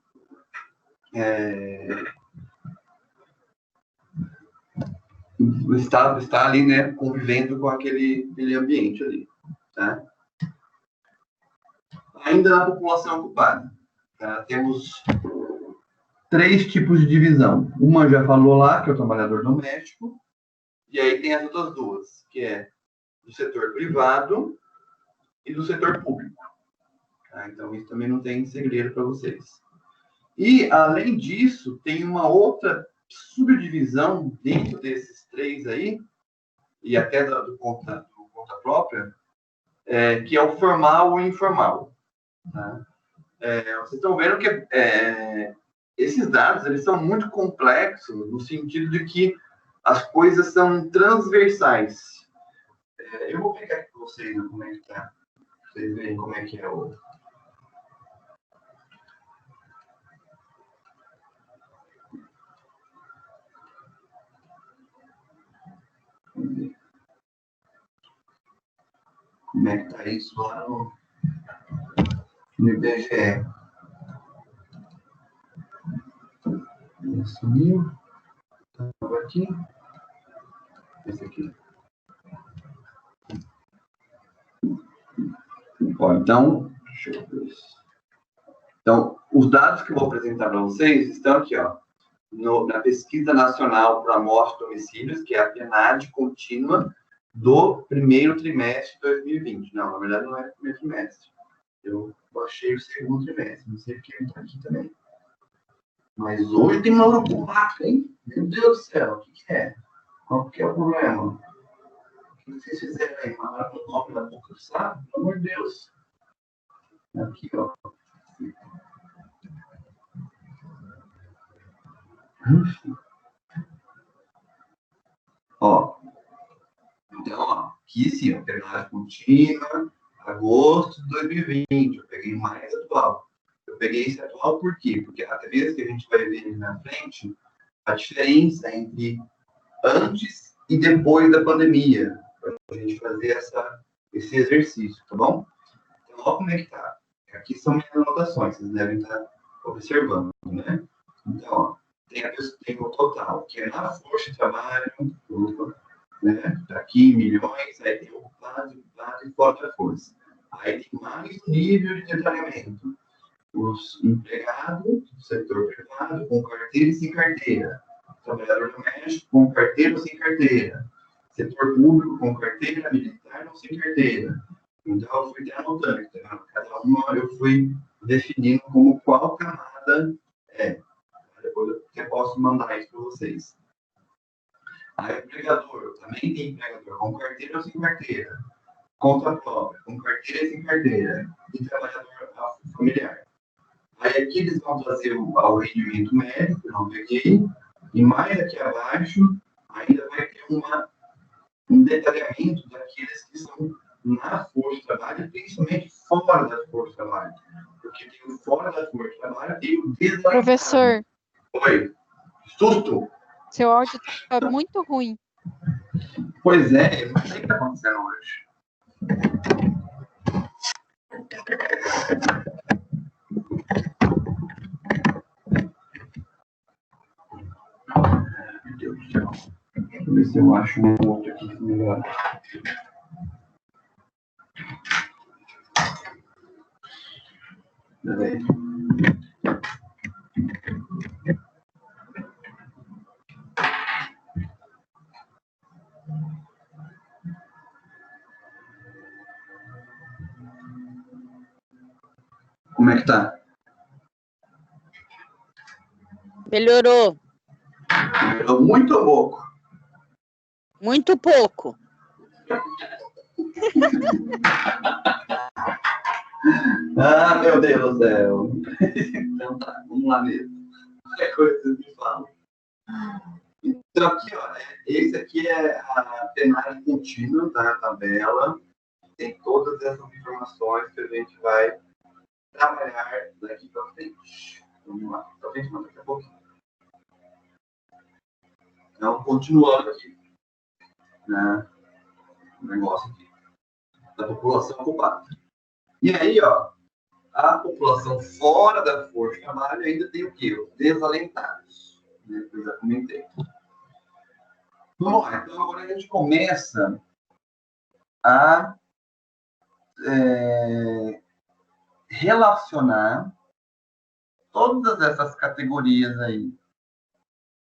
Speaker 1: o Estado está ali, né, convivendo com aquele ambiente ali, tá? Ainda na população ocupada, tá? Temos 3 tipos de divisão. Uma já falou lá, que é o trabalhador doméstico, e aí tem as outras 2, que é do setor privado e do setor público. Tá? Então, isso também não tem segredo para vocês. E, além disso, tem uma outra subdivisão dentro desses 3 aí, e até do conta própria, que é o formal ou informal. Tá? Vocês estão vendo que esses dados eles são muito complexos, no sentido de que as coisas são transversais. Eu vou pegar aqui para vocês como é que tá, pra vocês verem como é que é o... Como é que tá isso lá no IBGE? Sumiu. Estava aqui. Esse aqui. Ó, então, deixa eu ver isso. Então, os dados que eu vou apresentar para vocês estão aqui, ó, na Pesquisa Nacional por Amostra de Domicílios, que é a PNAD contínua do primeiro trimestre de 2020. Não, na verdade não é o primeiro trimestre. Eu achei o segundo trimestre, não sei porque ele está aqui também. Mas hoje tem uma loucura, hein? Meu Deus do céu, o que é? Qual que é o problema? O que vocês fizeram aí? Mararam o nome da boca do saco? Pelo amor de Deus. Aqui, ó. Ó. Então, ó, aqui sim, ó, PNAD contínua, agosto de 2020. Eu peguei mais atual. Eu peguei esse atual por quê? Porque até mesmo que a gente vai ver na frente a diferença entre antes e depois da pandemia, para a gente fazer esse exercício, tá bom? Então, olha como é que tá. Aqui são minhas anotações, vocês devem estar observando, né? Então, ó, tem o total, que é na força de trabalho, né? Aqui em milhões, aí tem ocupado e fora da força. Aí tem mais nível de detalhamento. Os empregados do setor privado com carteira e sem carteira. Trabalhador doméstico com carteira ou sem carteira. Setor público com carteira, militar ou sem carteira. Então, eu fui anotando. Cada uma eu fui definindo como qual camada é. Depois eu até posso mandar isso para vocês. Aí, empregador, também tem empregador com carteira ou sem carteira. Conta própria, com carteira e sem carteira. E trabalhador familiar. Aí aqui eles vão fazer o rendimento médio, que eu não peguei. E mais aqui abaixo, ainda vai ter um detalhamento daqueles que são na força de trabalho, principalmente fora da força de trabalho. Porque tem o fora da força de trabalho e o desalentado.
Speaker 4: Professor.
Speaker 1: Oi. Susto?
Speaker 4: Seu áudio está muito ruim.
Speaker 1: Pois é, eu não sei o que está acontecendo hoje. Meu Deus do céu. Deixa eu ver se eu acho um outro aqui que melhor. Peraí. Como é que tá?
Speaker 5: Melhorou.
Speaker 1: Melhorou muito ou pouco?
Speaker 5: Muito pouco.
Speaker 1: Ah, meu Deus do céu. Então tá, vamos lá mesmo. Qualquer coisa vocês me falam. Então, aqui, ó, esse aqui é a plenária contínua da tabela. Tem todas essas informações que a gente vai trabalhar daqui para frente. Vamos lá. Para frente, mas daqui a pouquinho. Então, continuando aqui. Né, o negócio aqui. Da população ocupada. E aí, ó, a população fora da força de trabalho ainda tem o quê? Os desalentados. Né, que eu já comentei. Vamos lá. Então, agora a gente começa a relacionar todas essas categorias aí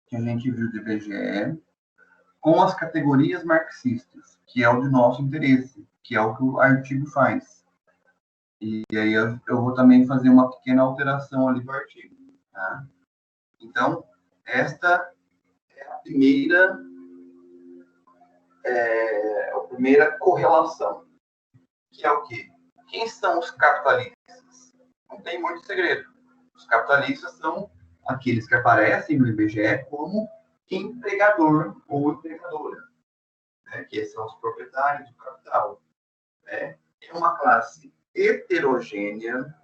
Speaker 1: que a gente viu do IBGE com as categorias marxistas, que é o de nosso interesse, que é o que o artigo faz. E aí eu vou também fazer uma pequena alteração ali do artigo. Tá? Então, esta é a primeira correlação, que é o quê? Quem são os capitalistas? Não tem muito segredo. Os capitalistas são aqueles que aparecem no IBGE como empregador ou empregadora, né? Que são os proprietários do capital. Né? É uma classe heterogênea,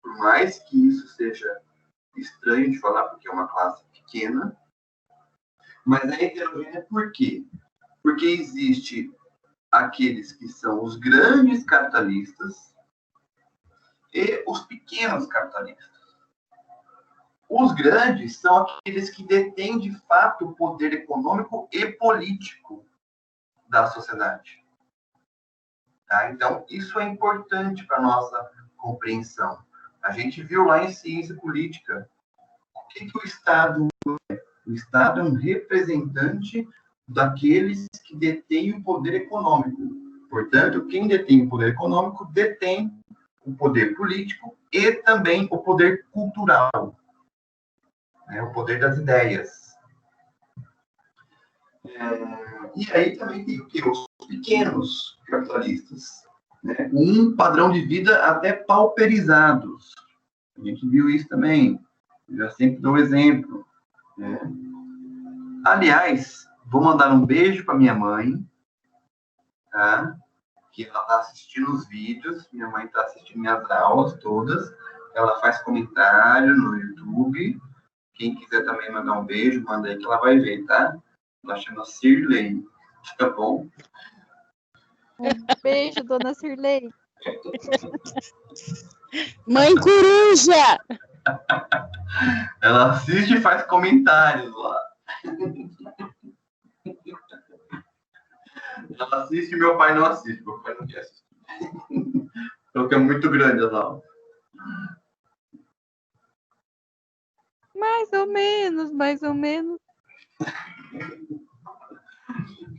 Speaker 1: por mais que isso seja estranho de falar, porque é uma classe pequena, mas é heterogênea por quê? Porque existe aqueles que são os grandes capitalistas e os pequenos capitalistas. Os grandes são aqueles que detêm, de fato, o poder econômico e político da sociedade. Tá? Então, isso é importante para a nossa compreensão. A gente viu lá em ciência política o que o Estado é. O Estado é um representante daqueles que detêm o poder econômico. Portanto, quem detém o poder econômico detém o poder político e também o poder cultural, né? O poder das ideias. E aí também tem o quê? Os pequenos capitalistas, né? Um padrão de vida até pauperizados. A gente viu isso também. Eu já sempre dou exemplo. Né? Aliás, vou mandar um beijo para minha mãe, tá? Que ela está assistindo os vídeos, minha mãe está assistindo minhas aulas todas, ela faz comentário no YouTube, quem quiser também mandar um beijo, manda aí que ela vai ver, tá? Ela chama Sirley, tá bom?
Speaker 2: Um beijo, dona Sirley.
Speaker 5: Mãe coruja!
Speaker 1: Ela assiste e faz comentários lá. Ela assiste e meu pai não assiste, meu pai não quer assistir. Porque é muito grande as aulas.
Speaker 2: Mais ou menos, mais ou menos.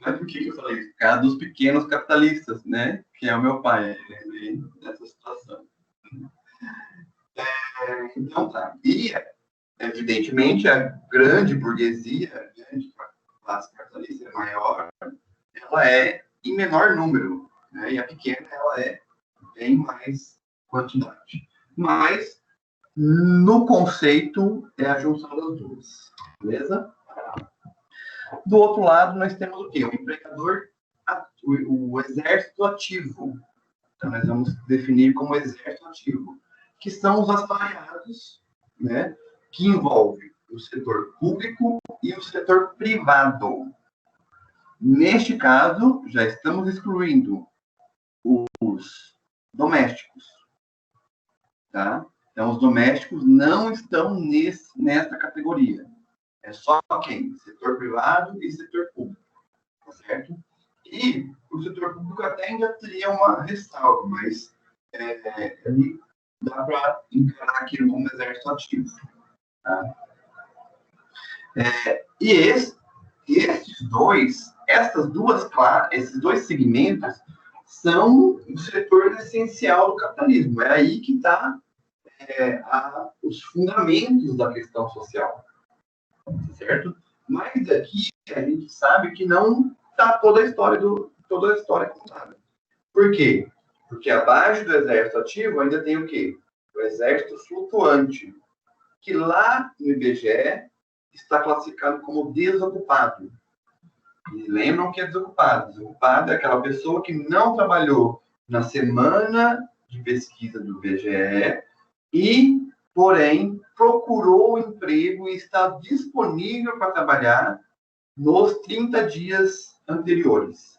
Speaker 1: Mas por que eu falei isso? Por causa dos pequenos capitalistas, né? Que é o meu pai, nessa situação. Então tá. E, evidentemente, a grande burguesia, a grande classe capitalista maior, ela é em menor número, né? E a pequena, ela é bem mais quantidade. Mas, no conceito, é a junção das duas. Beleza? Do outro lado, nós temos o quê? O empregador, o exército ativo. Então, nós vamos definir como exército ativo, que são os assalariados, né? Que envolve o setor público e o setor privado. Neste caso, já estamos excluindo os domésticos. Tá? Então, os domésticos não estão nessa categoria. É só quem? Setor privado e setor público. Tá certo? E o setor público até ainda teria uma ressalva, mas ali dá para encarar aquilo como exército ativo. Tá? E esses dois segmentos são o setor essencial do capitalismo. É aí que está os fundamentos da questão social. Certo? Mas daqui a gente sabe que não está toda a história contada. Por quê? Porque abaixo do exército ativo ainda tem o quê? O exército flutuante, que lá no IBGE está classificado como desocupado. E lembram que é desocupado. Desocupado é aquela pessoa que não trabalhou na semana de pesquisa do IBGE e, porém, procurou emprego e está disponível para trabalhar nos 30 dias anteriores.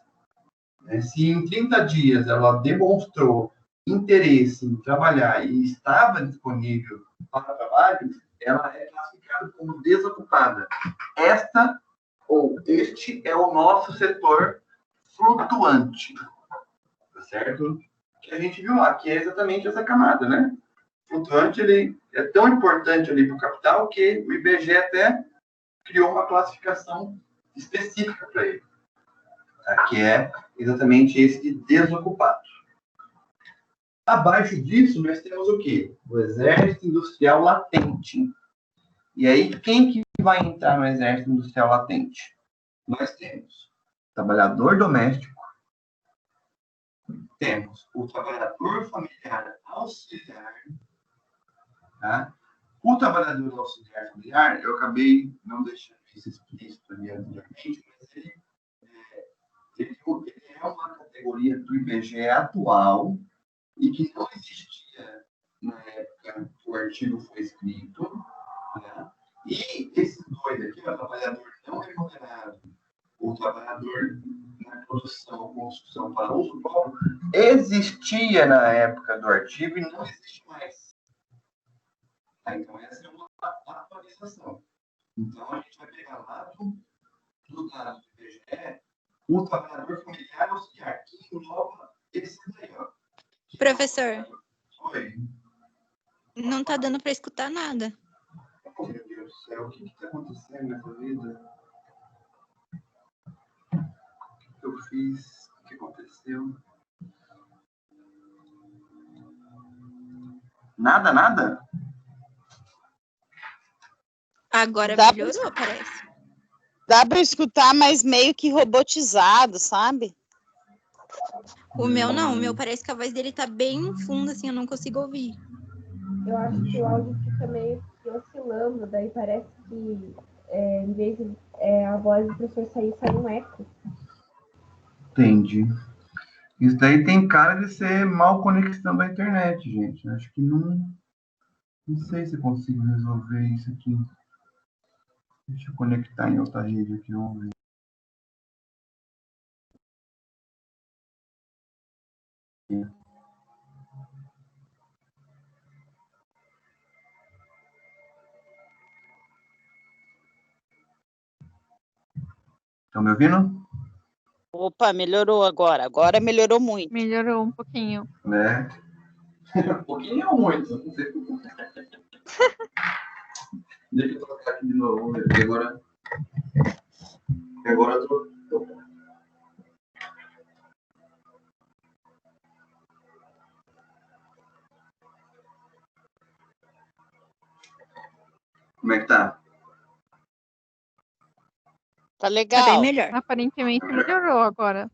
Speaker 1: Se em 30 dias ela demonstrou interesse em trabalhar e estava disponível para trabalho, ela é classificada como desocupada. Este é o nosso setor flutuante, tá certo? Que a gente viu lá, que é exatamente essa camada, né? Flutuante, ele é tão importante ali para o capital que o IBGE até criou uma classificação específica para ele, tá? Que é exatamente esse de desocupado. Abaixo disso, nós temos o quê? O exército industrial latente. E aí, quem que vai entrar no exército industrial latente? Nós temos o trabalhador doméstico, temos o trabalhador familiar auxiliar, tá? O trabalhador auxiliar familiar, eu acabei não deixando isso explícito ali anteriormente, mas ele é uma categoria do IBGE atual e que não existia na época que o artigo foi escrito, né? E esses dois aqui, o trabalhador não remunerado, o trabalhador na produção ou construção para uso próprio, existia na época do artigo e não existe mais. Então, essa é uma atualização. Então, a gente vai pegar lá do dado do IBGE o trabalhador familiar auxiliar, que engloba esse daí, ó.
Speaker 6: Professor,
Speaker 1: Oi.
Speaker 6: não tá dando para escutar nada.
Speaker 1: Oh, meu Deus do céu, o que está acontecendo nessa vida? O que eu fiz? O que aconteceu? Nada, nada?
Speaker 6: Agora
Speaker 5: Dá
Speaker 6: melhorou, parece.
Speaker 5: Dá para escutar, mas meio que robotizado, sabe?
Speaker 6: O meu não, o meu parece que a voz dele tá bem funda, assim, eu não consigo ouvir.
Speaker 2: Eu acho que o áudio fica meio que oscilando, daí parece que em vez de a voz do professor sair, sai um eco.
Speaker 1: Entendi. Isso daí tem cara de ser mal conexão da internet, gente. Acho que não sei se eu consigo resolver isso aqui. Deixa eu conectar em outra rede aqui, vamos ver. Estão me ouvindo?
Speaker 5: Opa, melhorou agora. Agora melhorou muito.
Speaker 4: Melhorou um pouquinho.
Speaker 1: Né? Um pouquinho ou muito? Não sei. Deixa eu trocar aqui de novo, vamos ver. Agora eu tô. Como é que tá?
Speaker 5: Tá legal.
Speaker 6: Tá bem melhor.
Speaker 4: Aparentemente melhorou agora.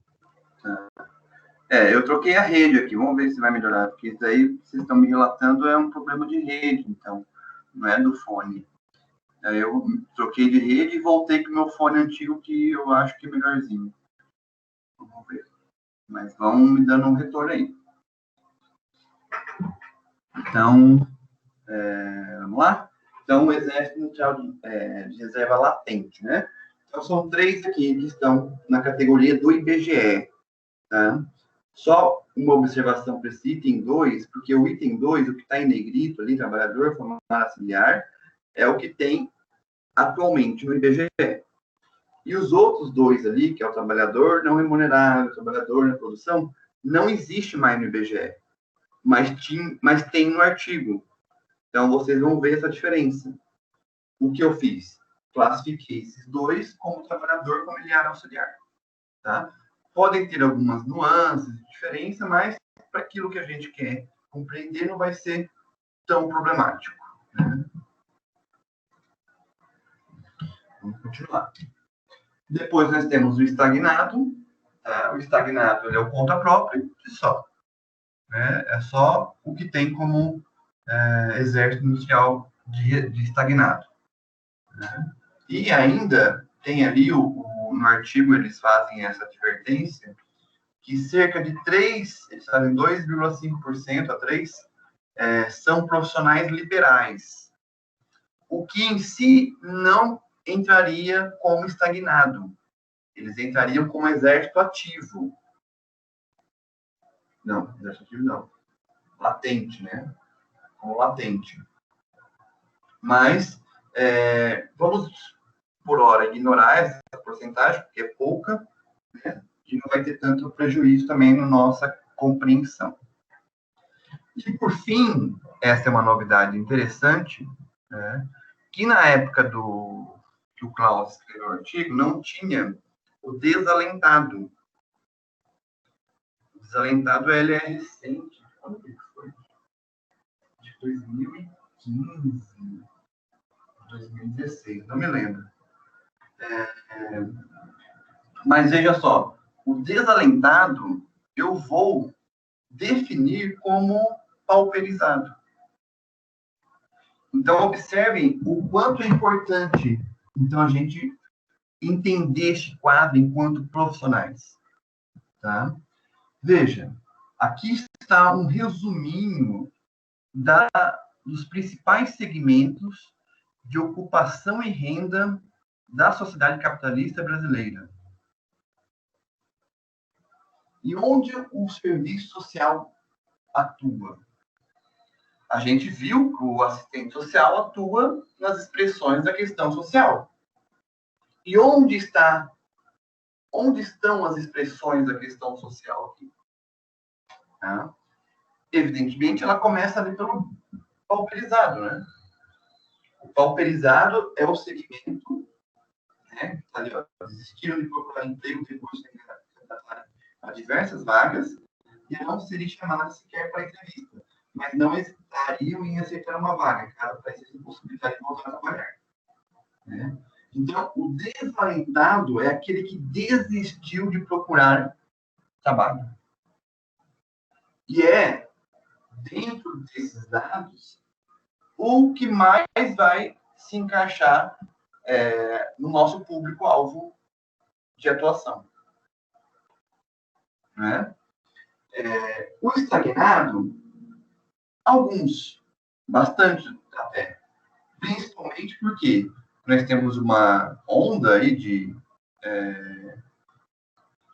Speaker 1: Eu troquei a rede aqui, vamos ver se vai melhorar, porque isso daí vocês estão me relatando é um problema de rede, então, não é do fone. Aí eu troquei de rede e voltei para o meu fone antigo, que eu acho que é melhorzinho. Vamos ver. Mas vão me dando um retorno aí. Então, vamos lá? Então, o Exército Mundial de Reserva Latente, né? Então, são 3 aqui que estão na categoria do IBGE, tá? Só uma observação para esse item 2, porque o item 2, o que está em negrito ali, trabalhador familiar auxiliar, é o que tem atualmente no IBGE. E os outros 2 ali, que é o trabalhador não remunerado, o trabalhador na produção, não existe mais no IBGE, mas tem no artigo. Então, vocês vão ver essa diferença. O que eu fiz? Classifiquei esses 2 como trabalhador familiar auxiliar, tá? Podem ter algumas nuances, diferença, mas para aquilo que a gente quer compreender não vai ser tão problemático, né? Vamos continuar. Depois nós temos o estagnado, tá? O estagnado ele é o conta própria e só. Né? É só o que tem como exército industrial de estagnado. Né? E ainda tem ali, no artigo, eles fazem essa advertência, que cerca de 3, eles fazem 2,5% a 3%, são profissionais liberais, o que em si não entraria como estagnado. Eles entrariam como exército ativo. Não, exército ativo não. Latente, né? Como latente. Mas, vamos, por hora, ignorar essa porcentagem, porque é pouca, né? E não vai ter tanto prejuízo também na nossa compreensão. E, por fim, essa é uma novidade interessante, né? Que na época que o Klaus escreveu o artigo, não tinha o desalentado. O desalentado, ele é recente. Quando que foi? De 2015, 2016, não me lembro. Mas veja só, o desalentado eu vou definir como pauperizado. Então, observem o quanto é importante, então, a gente entender este quadro enquanto profissionais. Tá? Veja, aqui está um resuminho dos principais segmentos de ocupação e renda da sociedade capitalista brasileira. E onde o serviço social atua? A gente viu que o assistente social atua nas expressões da questão social. E onde estão as expressões da questão social aqui? Tá? Evidentemente, ela começa ali pelo pauperizado, né? O pauperizado é o segmento, né? Ali, ó, desistiram de procurar emprego, recursos a diversas vagas, e não seria chamado sequer para entrevista, mas não hesitariam em aceitar uma vaga, caso tivesse possibilidade de voltar a trabalhar. Né? Então, o desalentado é aquele que desistiu de procurar trabalho. E é, dentro desses dados, o que mais vai se encaixar no nosso público-alvo de atuação. Né? O estagnado, alguns, bastante até, principalmente porque nós temos uma onda aí de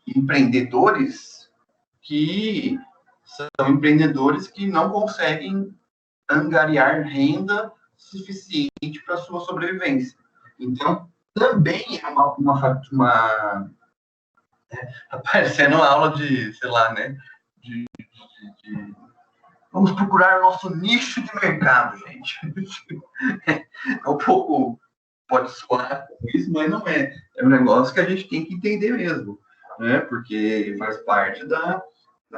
Speaker 1: empreendedores que são empreendedores que não conseguem angariar renda suficiente para sua sobrevivência. Então, também é uma tá parecendo uma aula de, sei lá, né? Vamos procurar o nosso nicho de mercado, gente. É um pouco, pode soar isso, mas não é. É um negócio que a gente tem que entender mesmo, né? Porque faz parte da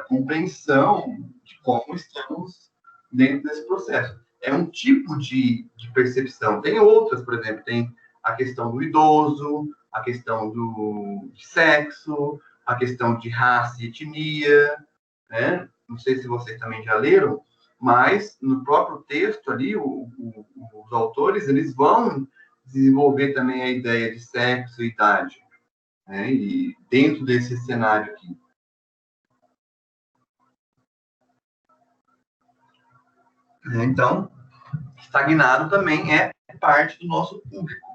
Speaker 1: compreensão de como estamos dentro desse processo. É um tipo de percepção. Tem outras, por exemplo, tem a questão do idoso, a questão de sexo, a questão de raça e etnia, né? Não sei se vocês também já leram, mas no próprio texto ali, os autores, eles vão desenvolver também a ideia de sexo e idade, né? E dentro desse cenário aqui. Então, estagnado também é parte do nosso público.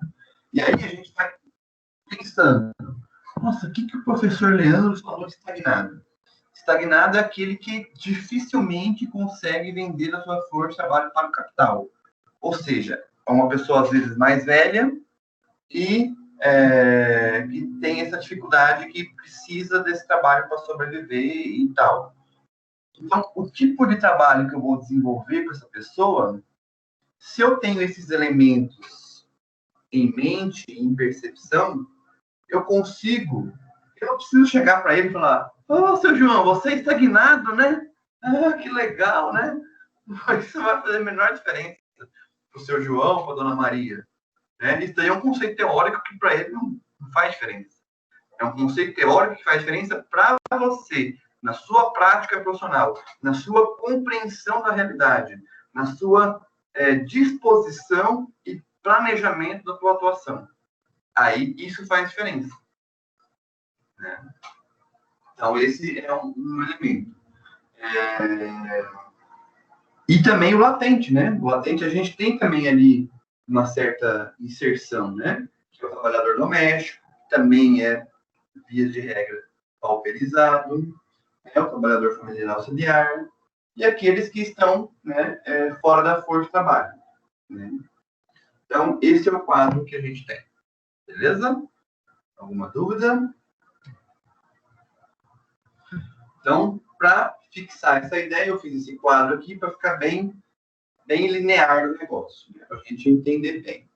Speaker 1: E aí a gente vai pensando, nossa, o que o professor Leandro falou de estagnado? Estagnado é aquele que dificilmente consegue vender a sua força de trabalho para o capital. Ou seja, é uma pessoa, às vezes, mais velha e que tem essa dificuldade, que precisa desse trabalho para sobreviver e tal. Então, o tipo de trabalho que eu vou desenvolver com essa pessoa, se eu tenho esses elementos em mente, em percepção, eu não preciso chegar para ele e falar, seu João, você é estagnado, né? Que legal, né? Isso vai fazer a menor diferença para o seu João, para a dona Maria. Né? Isso daí é um conceito teórico que para ele não faz diferença. É um conceito teórico que faz diferença para você, na sua prática profissional, na sua compreensão da realidade, na sua disposição e planejamento da tua atuação. Aí, isso faz diferença. Né? Então, esse é um elemento. E também o latente, né? O latente, a gente tem também ali uma certa inserção, né? Que é o trabalhador doméstico, também é, via de regra, pauperizado, é o trabalhador familiar auxiliar, e aqueles que estão, né, fora da força de trabalho. Né? Então, esse é o quadro que a gente tem. Beleza? Alguma dúvida? Então, para fixar essa ideia, eu fiz esse quadro aqui para ficar bem linear o negócio, né? Para a gente entender bem.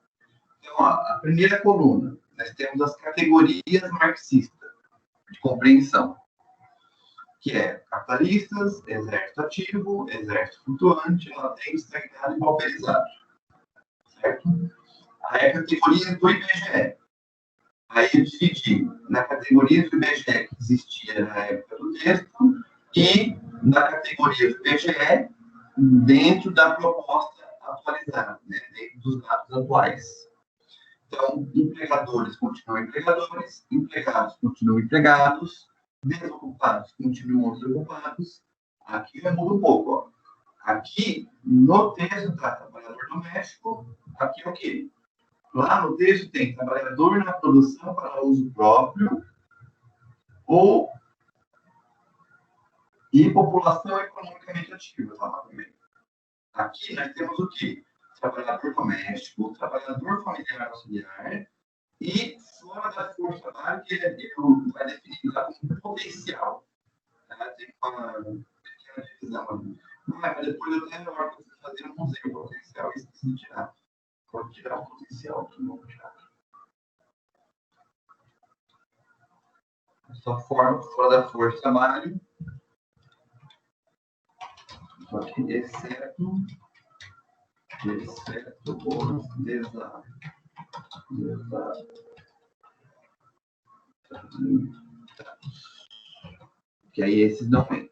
Speaker 1: Então, ó, a primeira coluna, nós temos as categorias marxistas de compreensão, que é capitalistas, exército ativo, exército flutuante, latente, estagnado e pauperizado. Certo? Aí a categoria do IBGE. Aí eu dividi na categoria do IBGE que existia na época do texto e na categoria do IBGE dentro da proposta atualizada, né? Dentro dos dados atuais. Então, empregadores continuam empregadores, empregados continuam empregados, desocupados continuam desocupados. Aqui já muda um pouco. Ó. Aqui, no texto, está trabalhador doméstico. Aqui é o quê? Lá no texto tem trabalhador na produção para uso próprio e população economicamente ativa. Tá lá também. Aqui nós temos o quê? Trabalhador doméstico, trabalhador familiar auxiliar e fora da força de trabalho, que ele vai definir lá como potencial. Tá? Tem uma pequena divisão. Mas depois eu tenho a hora de fazer um museu potencial e esqueci de tirar. Vou tirar o potencial aqui, não vou tirar. Só fora da força de trabalho. Aqui, exceto os que aí esses não entram.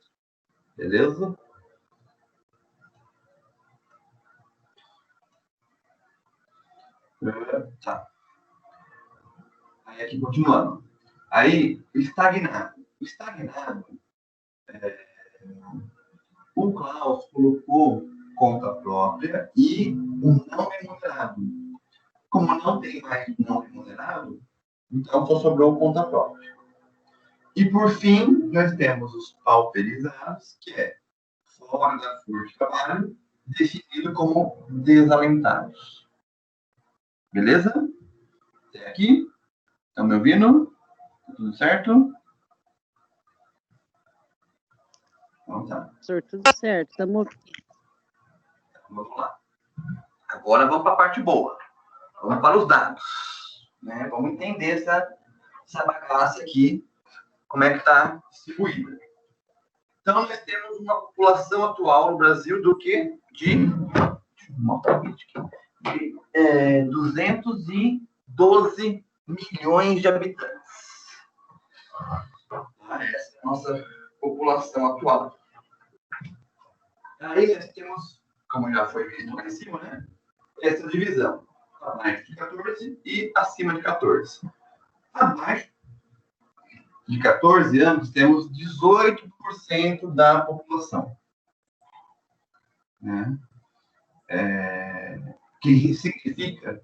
Speaker 1: Beleza? Tá. Aí aqui continuando. Aí, estagnado. Estagnado, o Klaus colocou conta própria e o não remunerado. Como não tem mais o não remunerado, então só sobrou conta própria. E por fim, nós temos os pauperizados, que é fora da força de trabalho, definido como desalentados. Beleza? Até aqui? Estão me ouvindo? Tudo certo? Então tá.
Speaker 5: Professor, tudo certo, estamos ouvindo.
Speaker 1: Vamos lá. Agora vamos para a parte boa. Vamos para os dados. Né? Vamos entender essa bagaça aqui, como é que está distribuída. Então, nós temos uma população atual no Brasil do que? De 212 milhões de habitantes. Essa é a nossa população atual. Aí nós temos, como já foi visto lá em cima, né? Essa divisão. Abaixo de 14 e acima de 14. Abaixo de 14 anos, temos 18% da população. Né? Que significa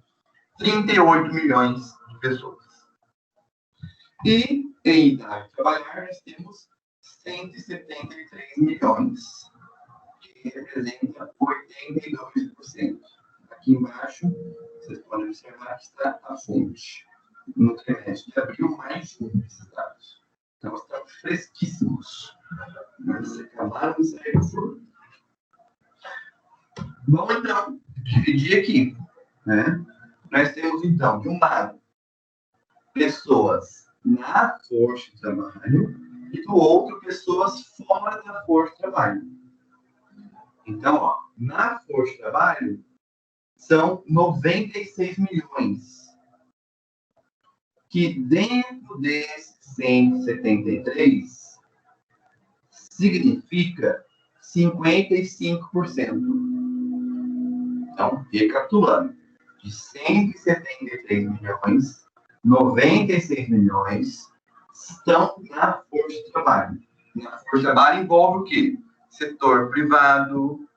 Speaker 1: 38 milhões de pessoas. E em idade de trabalhar, nós temos 173 milhões, que representa 82%. Aqui embaixo, vocês podem observar que está a fonte. No trimestre de abril, mais um desses dados. Então, estamos fresquíssimos. Mas acabaram de sair do forno. Vamos, então, dividir aqui. Né? Nós temos, então, de um lado, pessoas na força de trabalho e do outro, pessoas fora da força de trabalho. Então, ó, na força de trabalho, são 96 milhões. Que dentro desses 173, significa 55%. Então, recapitulando, de 173 milhões, 96 milhões estão na força de trabalho. Na força de trabalho envolve o quê? Setor privado,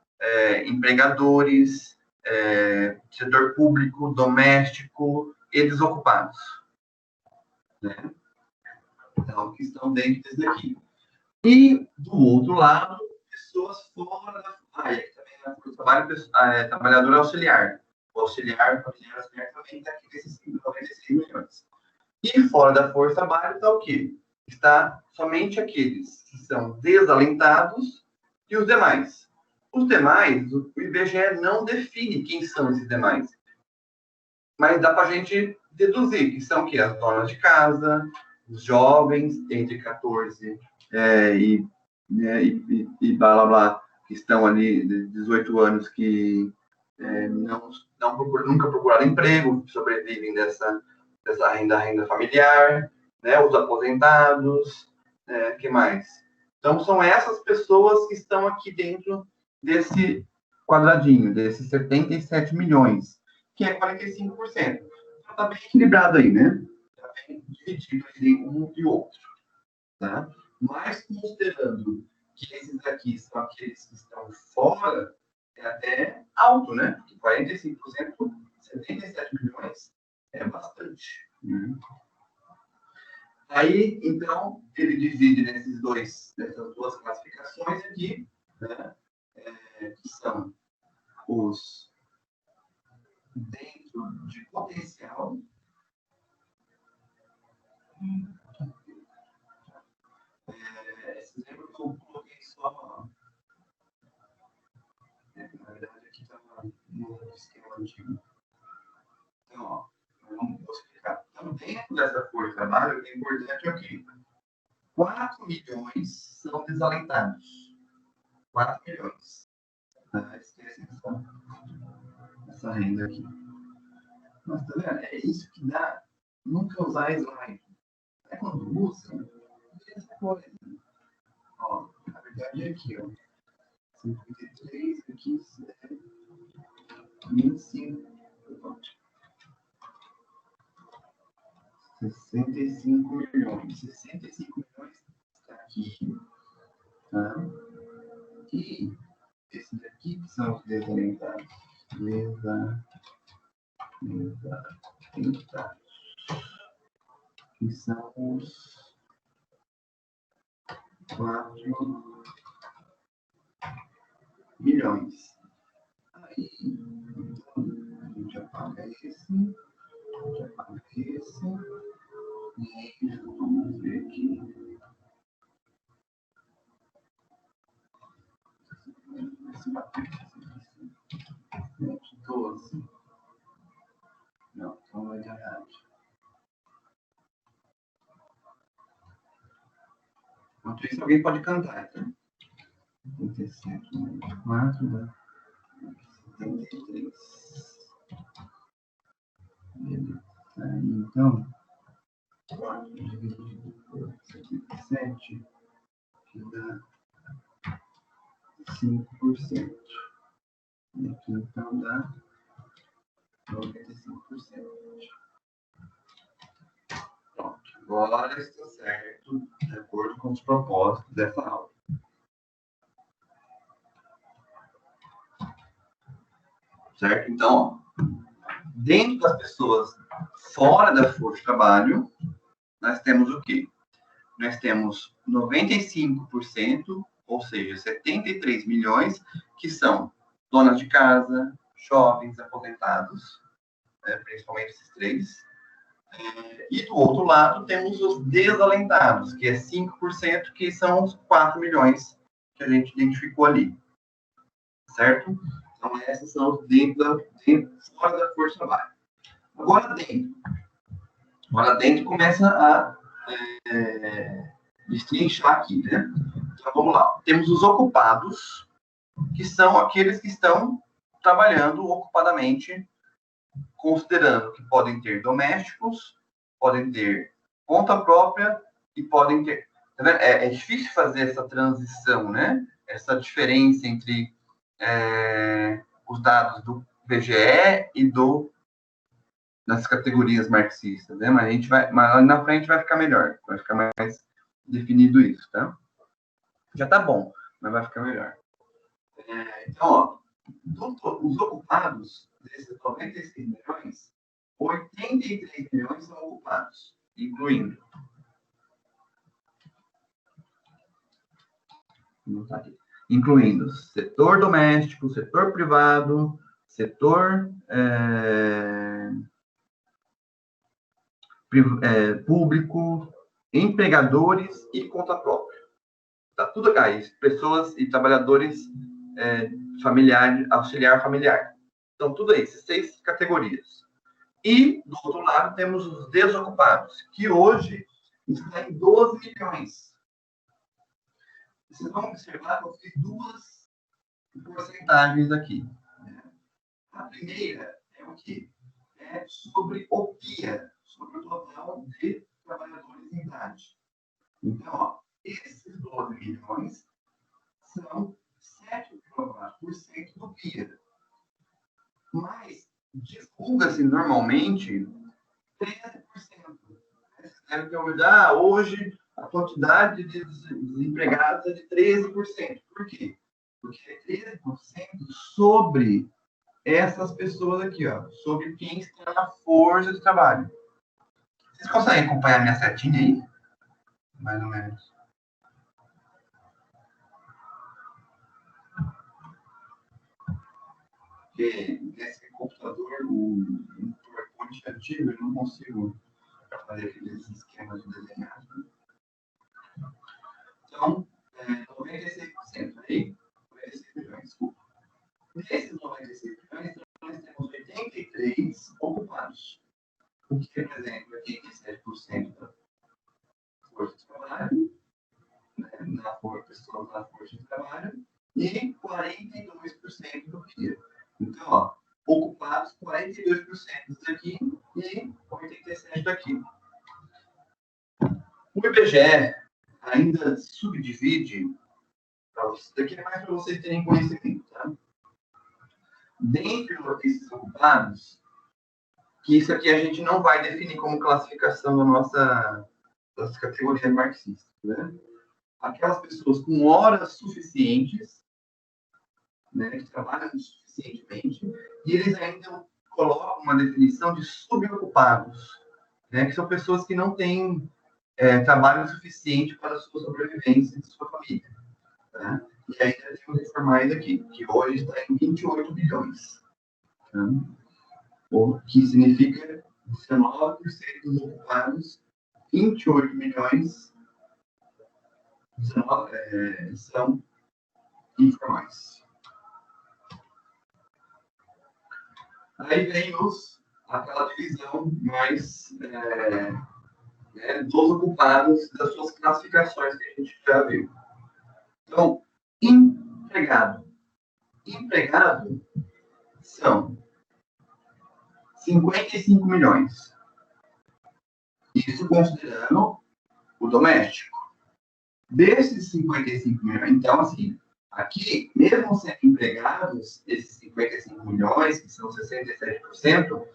Speaker 1: empregadores, setor público, doméstico e desocupados. Né? Então, que estão dentro desse daqui. E, do outro lado, pessoas fora da área, que também na força de trabalho, trabalhador auxiliar. O auxiliar também está aqui nesses 96 milhões. E fora da força de trabalho está o quê? Está somente aqueles que são desalentados e os demais. Os demais, o IBGE não define quem são esses demais. Mas dá para a gente deduzir que são o quê? As donas de casa, os jovens entre 14 e blá, blá, blá, que estão ali de 18 anos que nunca procuraram emprego, sobrevivem dessa renda familiar, né, os aposentados, que mais? Então, são essas pessoas que estão aqui dentro desse quadradinho, desses 77 milhões, que é 45%. Então, está bem equilibrado aí, né? Está bem dividido entre um e outro. Tá? Mas, considerando que esses aqui são aqueles que estão fora, é até alto, né? Porque 45%, 77 milhões, é bastante. Né? Aí, então, ele divide nessas duas classificações aqui, né? Que são os dentro de potencial. Esse exemplo que eu coloquei só. Na verdade, aqui estava no esquema antigo. Então, ó, vamos explicar. Então, dentro dessa força de trabalho, o importante é o quê? 4 milhões são desalentados. 4 milhões. Esquece essa renda aqui. Mas, tá vendo? É isso que dá nunca usar slide. É quando usa, essa coisa. Ó, na verdade é aqui, ó. 53, aqui, 25. 65 milhões. 65 milhões está aqui. Tá? E esses aqui que são os desalentados. Desalentados. Que são os 4 milhões. Aí, então, a gente apaga esse. E vamos ver aqui. Esse papel. 12. Não, então vai dar errado. Enquanto isso, alguém pode cantar, tá? 77 menos 4 dá 73. Beleza. Aí, então, 4 dividido por 77, que dá 5%. E aqui, então, dá 95%. Pronto. Agora está certo, de acordo com os propósitos dessa aula. Certo? Então, ó, dentro das pessoas fora da força de trabalho, nós temos o quê? Nós temos 95%, ou seja, 73 milhões, que são donas de casa, jovens, aposentados, principalmente esses três. E do outro lado, temos os desalentados, que é 5%, que são os 4 milhões que a gente identificou ali. Certo? Então, essas são os fora da força de trabalho. Agora dentro começa a destrinchar aqui, né? Então, vamos lá. Temos os ocupados, que são aqueles que estão trabalhando ocupadamente, considerando que podem ter domésticos, podem ter conta própria e podem ter... Tá vendo? É difícil fazer essa transição, né? Essa diferença entre os dados IBGE e das categorias marxistas, né? Mas lá na frente vai ficar melhor, vai ficar mais definido isso, tá? Já tá bom, mas vai ficar melhor. Então, ó, os ocupados desses 96 milhões, 83 milhões são ocupados, incluindo. Não tá aqui. Incluindo setor doméstico, setor privado, setor público, empregadores e conta própria. Tá tudo aí, pessoas e trabalhadores auxiliar familiar. Então, tudo isso, 6 categorias. E, do outro lado, temos os desocupados, que hoje está em 12 milhões. Vocês vão observar que eu fiz 2 porcentagens aqui. A primeira é o quê? É sobre o PIA, sobre o total de trabalhadores em idade. Então, ó, esses 12 milhões são 7,4% do PIA. Mas divulga-se normalmente 13%. Vocês devem ter ouvido, hoje a quantidade de desempregados é de 13%. Por quê? Porque é 13% sobre essas pessoas aqui, ó, sobre quem está na força de trabalho. Vocês conseguem acompanhar minha setinha aí? Mais ou menos. Porque nesse computador, o PowerPoint antigo, eu não consigo fazer aqueles esquemas de desenhar. Então, 96% aí, 96 milhões, desculpa. Nesses 96 milhões, nós temos 83 ocupados, o que representa 87% da força de trabalho, né, pessoas na força de trabalho, e 42% do PIA. Então, ó, ocupados 42% daqui e 87% daqui. O IBGE ainda subdivide, isso daqui é mais para vocês terem conhecimento, tá? Dentro desses ocupados, que isso aqui a gente não vai definir como classificação das categorias marxistas, né? Aquelas pessoas com horas suficientes, né, que trabalham suficientemente, e eles ainda colocam uma definição de subocupados, né, que são pessoas que não têm trabalho suficiente para a sua sobrevivência e de sua família. Tá? E ainda temos informais aqui, que hoje está em 28 bilhões. Tá? O que significa 19% dos ocupados, 28 milhões são informais. Aí vem aquela divisão mais dos ocupados, das suas classificações que a gente já viu. Então, empregado. Empregado são 55 milhões. Isso considerando o doméstico. Desses 55 milhões, então, assim, aqui, mesmo sendo empregados, esses 55 milhões, que são 67%,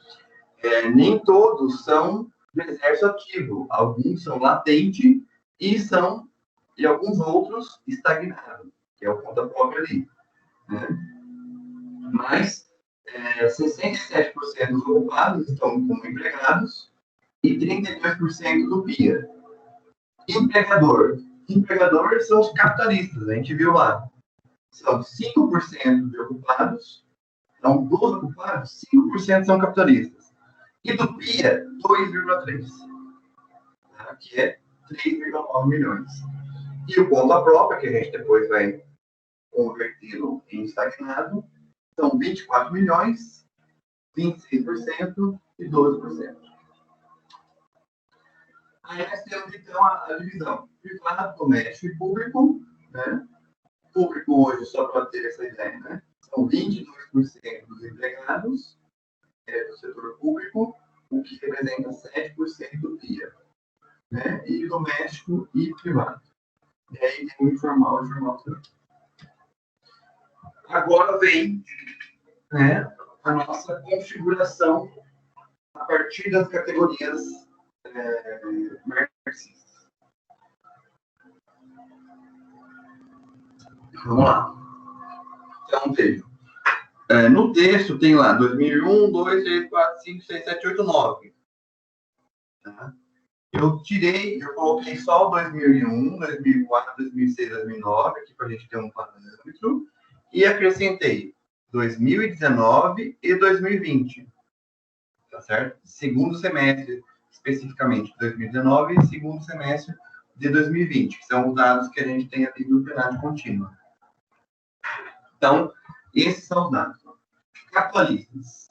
Speaker 1: nem todos são do exército ativo. Alguns são latente e alguns outros estagnados, que é o conta própria ali. Né? Mas 67% dos ocupados estão como empregados e 32% do PIA. Empregador. Empregador são os capitalistas, a gente viu lá. São 5% de ocupados, então dos ocupados, 5% são capitalistas. E do PIA, 2,3%, tá? Que é 3,9 milhões. E o conta própria, que a gente depois vai convertê-lo em estagnado, são 24 milhões, 26% e 12%. Aí nós temos, então, a divisão privado, doméstico e público. Né? Público hoje, só para ter essa ideia, né? São 22% dos empregados do setor público, o que representa 7% do PIA. Né? E doméstico e privado. E aí tem o informal e o formal também. Agora vem, né, a nossa configuração a partir das categorias marxistas. Vamos lá. Então, vejam. No texto tem lá 2001, 2, 3, 4, 5, 6, 7, 8, 9. Tá? Eu coloquei só o 2001, 2004, 2006, 2009, aqui para a gente ter um parâmetro, e acrescentei 2019 e 2020. Tá certo? Segundo semestre, especificamente, 2019 e segundo semestre de 2020, que são os dados que a gente tem aqui do plenário contínuo. Então, esses são os dados. Capitalistas.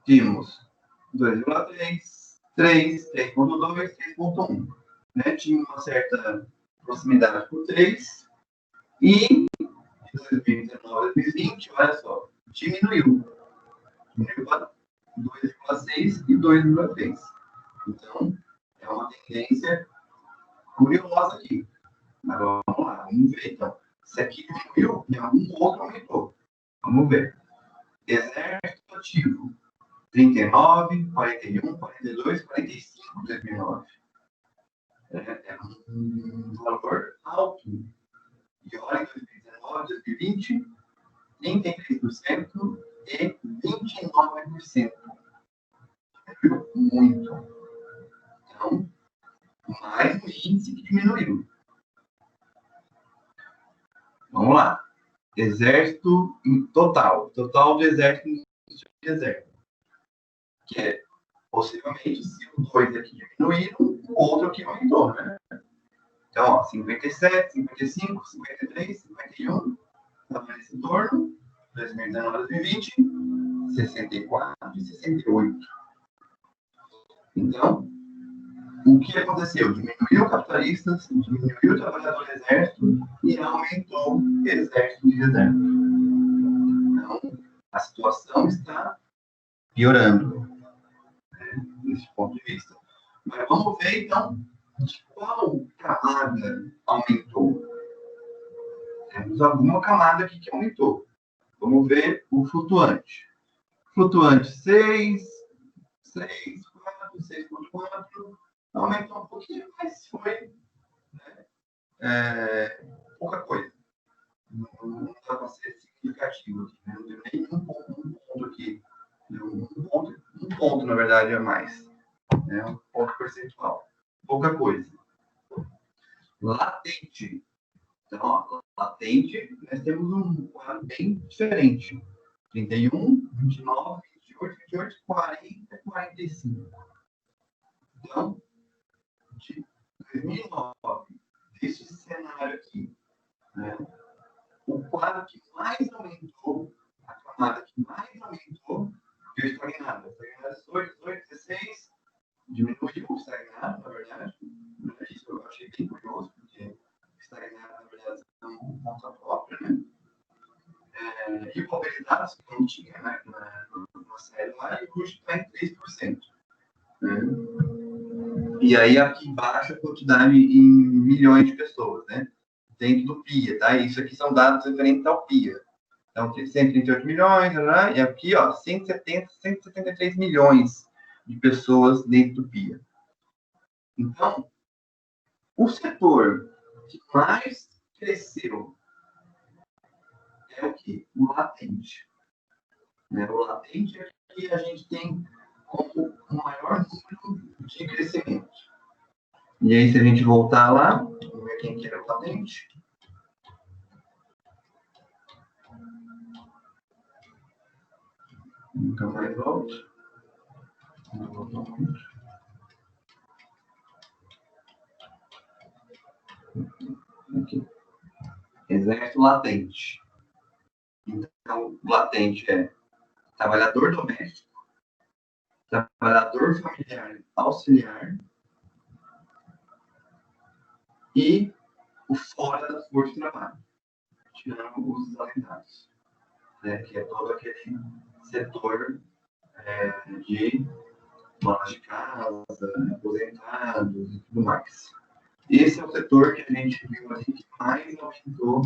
Speaker 1: Tínhamos 2,3, 3, 3,2, 3,1. Né? Tinha uma certa proximidade com 3. E em 2019, 2020, olha só, diminuiu. Diminuiu para 2,6 e 2,3. Então, é uma tendência curiosa aqui. Mas vamos lá, vamos ver então. Se aqui diminuiu, e algum outro aumentou. Vamos ver. Exército ativo. 39, 41, 42, 45 em 2009. É um valor alto. E olha, em 2019, 2020, 33% e 29%. Muito. Então, mais um índice que diminuiu. Vamos lá. Exército total. Total do exército de exército. Que é, possivelmente, se os dois aqui diminuíram, o outro aqui aumentou, né? Então, ó, 57, 55, 53, 51, estava nesse torno, 2019, 2020, 64 e 68. Então, o que aconteceu? Diminuiu capitalistas, diminuiu o trabalhador do exército e aumentou o exército de reserva. Então, a situação está piorando, né, nesse ponto de vista. Mas vamos ver, então, de qual camada aumentou. Temos alguma camada aqui que aumentou. Vamos ver o flutuante. Flutuante 6, 6, 4, 6,4. Aumentou um pouquinho, mas foi, né, pouca coisa. Não dá para ser significativo aqui, né? Não deu nem um ponto aqui. Um ponto, na verdade, a mais. Né? Um ponto percentual. Pouca coisa. Latente. Então, ó, latente, nós temos um quadro bem diferente. 31, 29, 28, 28, 40, 45. Então, de 2009, esse cenário aqui, né? O quadro que mais aumentou, a camada que mais aumentou, foi o estagnado. Estagnado 18, 16, diminuiu o estagnado, na verdade. Isso eu achei bem curioso, porque estagnado, na verdade, é um ponto próprio, né? E probabilidades que não tinha, né? Na série lá, e o custo está em 3%. Né? E aí aqui baixa a quantidade em milhões de pessoas, né? Dentro do PIA, tá? Isso aqui são dados referentes ao PIA. Então, 138 milhões, né? E aqui, ó, 173 milhões de pessoas dentro do PIA. Então, o setor que mais cresceu é o quê? O latente. Né? O latente é que a gente tem como o maior número de crescimento. E aí, se a gente voltar lá, vamos ver quem que era o latente. Nunca mais volto. Não voltou muito. Aqui. Exército latente. Então, o latente é trabalhador doméstico, trabalhador familiar auxiliar e o fora da força de trabalho, tirando os desalentados, né, que é todo aquele setor de donas de casa, aposentados e tudo mais. Esse é o setor que a gente viu ali que mais aumentou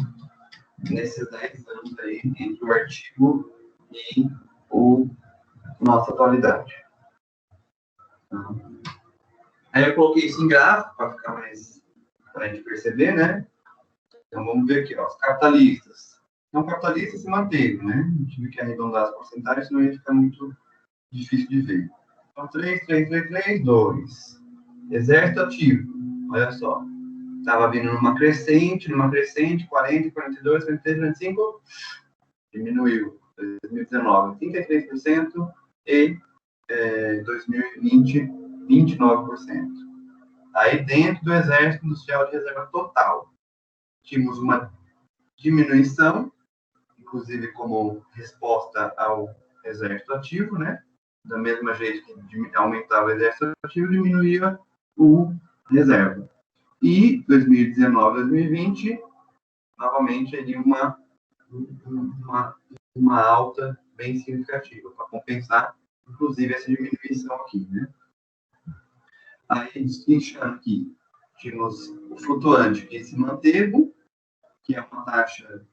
Speaker 1: nesses 10 anos aí, entre o artigo e nossa atualidade. Aí eu coloquei isso em gráfico para ficar mais para a gente perceber, né? Então vamos ver aqui, ó, os capitalistas. Então, capitalista se manteve, né? A gente tive que arredondar as porcentagens, senão ia ficar muito difícil de ver. Então, 3, 3, 3, 3, 2. Exército ativo, olha só. Estava vindo numa crescente, 40, 42, 43, 45, diminuiu. 2019, 33% e 2020, 29%. Aí, dentro do Exército Industrial de Reserva Total, tínhamos uma diminuição, inclusive como resposta ao Exército Ativo, né? Da mesma jeito que aumentava o Exército Ativo, diminuía o reserva. E 2019, 2020, novamente, ali uma alta bem significativa, para compensar, inclusive, essa diminuição aqui, né? Aí, destrinchando aqui, tínhamos o flutuante que se manteve, que é uma taxa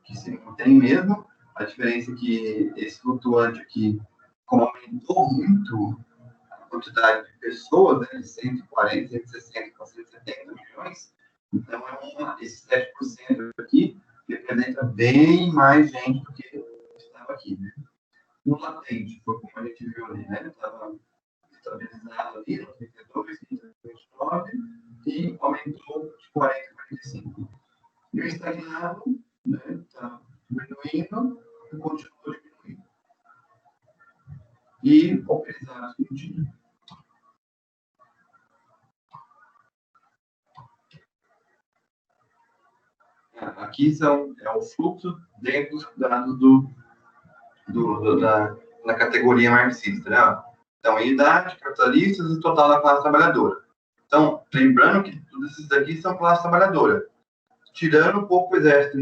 Speaker 1: que se mantém mesmo. A diferença é que esse flutuante aqui, como aumentou muito a quantidade de pessoas, né, de 140, 160 para 170 milhões, então esse 7% aqui representa bem mais gente do que estava aqui, né? No latente, foi como a gente viu ali, né? Estava estabilizado ali no 32, 29 e aumentou de 40 a 45. E o estagnado, né, está diminuindo e continua diminuindo. E pulverizado continua. Aqui é o fluxo dentro dos dados da categoria marxista, né? Então, idade, capitalistas e total da classe trabalhadora. Então, lembrando que todos esses daqui são classe trabalhadora. Tirando um pouco o exército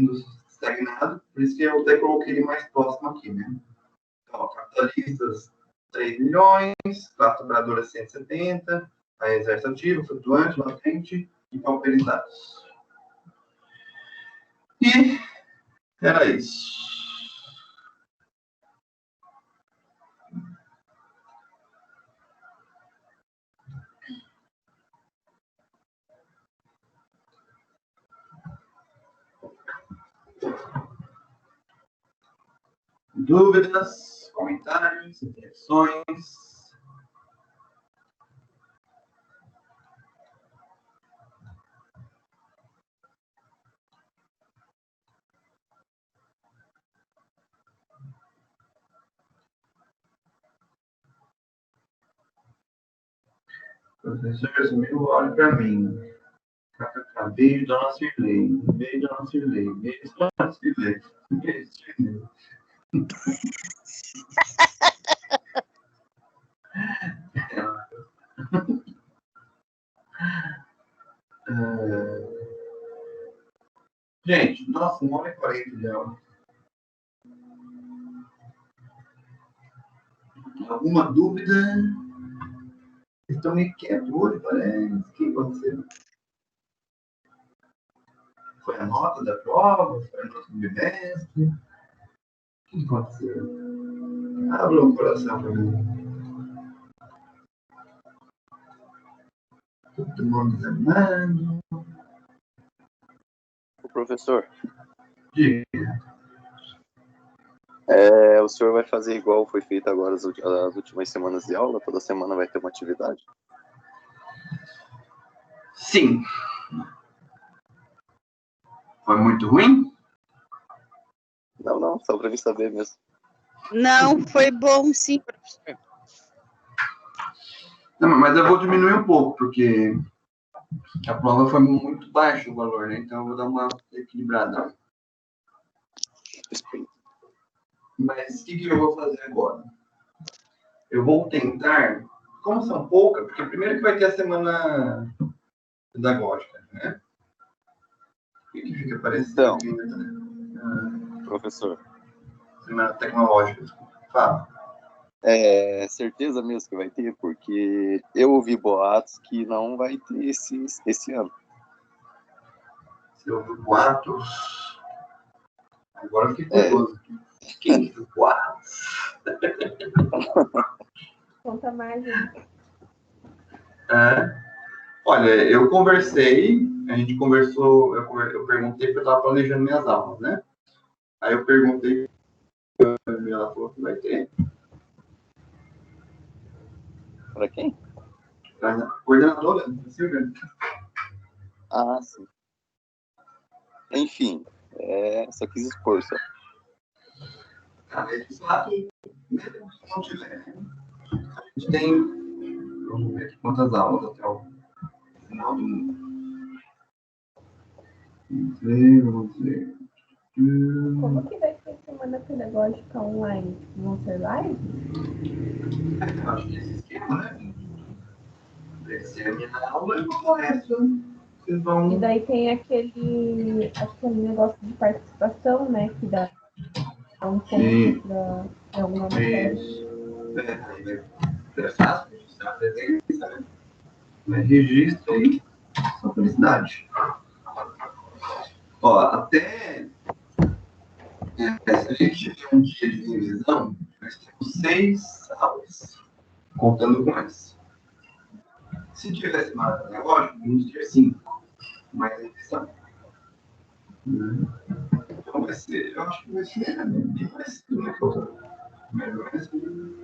Speaker 1: estagnado, por isso que eu até coloquei ele mais próximo aqui, né? Então, capitalistas, 3 milhões, classe trabalhadora, 170, a exército ativo, flutuante, latente e pauperizados. E era isso. Dúvidas, comentários, reflexões? Professor Jasmil, olha para mim. Beijo, dona Cirlei. Beijo, dona Cirlei. Beijo, dona Cirlei. Beijo, Cirlei. Gente, nossa, 1h40 de aula. Alguma dúvida? Estão meio quietos hoje, parece. O que aconteceu? Foi a nota da prova? Foi a nota do bimestre? O que aconteceu? Abra o coração para mim. Todo mundo desanimado.
Speaker 3: Professor,
Speaker 1: Diga.
Speaker 3: o senhor vai fazer igual foi feito agora as últimas semanas de aula? Toda semana vai ter uma atividade?
Speaker 1: Sim. Foi muito ruim?
Speaker 3: Não, só para mim saber mesmo.
Speaker 5: Não, foi bom sim, professor.
Speaker 1: Não, mas eu vou diminuir um pouco, porque a prova foi muito baixo o valor, né? Então eu vou dar uma equilibrada. Mas o que eu vou fazer agora? Eu vou tentar, como são poucas, porque primeiro que vai ter a semana pedagógica, né? O que fica parecendo?
Speaker 3: Então, professor.
Speaker 1: Semana tecnológica, desculpa. Fala.
Speaker 3: Certeza mesmo que vai ter, porque eu ouvi boatos que não vai ter esse ano.
Speaker 1: Você ouviu boatos? Agora eu fiquei curioso. Quem ouviu boatos?
Speaker 2: Conta mais, gente.
Speaker 1: Olha, eu conversei, a gente conversou, eu perguntei porque eu estava planejando minhas aulas, né? Aí eu perguntei, ela falou que vai ter.
Speaker 3: Para quem?
Speaker 1: Pra coordenadora, Silvia.
Speaker 3: Ah, sim. Enfim, só quis expor, só.
Speaker 1: De fato, mesmo se não tiver, a gente tem, vamos ver aqui quantas aulas até o final do... Vamos ver.
Speaker 2: Como que vai ser semana pedagógica online? Tipo, vão ser live?
Speaker 1: Eu acho que esse esquema, né? Vai ser a minha aula e o resto. Vocês vão...
Speaker 2: E daí tem aquele negócio de participação, né? Que dá um ponto para alguma matéria.
Speaker 1: Isso. É fácil registrar a presença, né? Mas registra aí, só felicidade. Ó, até se a gente tiver um dia de revisão, nós temos 6 aulas, contando com essa. Se tivesse mais pedagógico, vamos ter 5, mais revisão. Então vai ser, eu acho que vai ser bem parecido, né? Mais ou menos.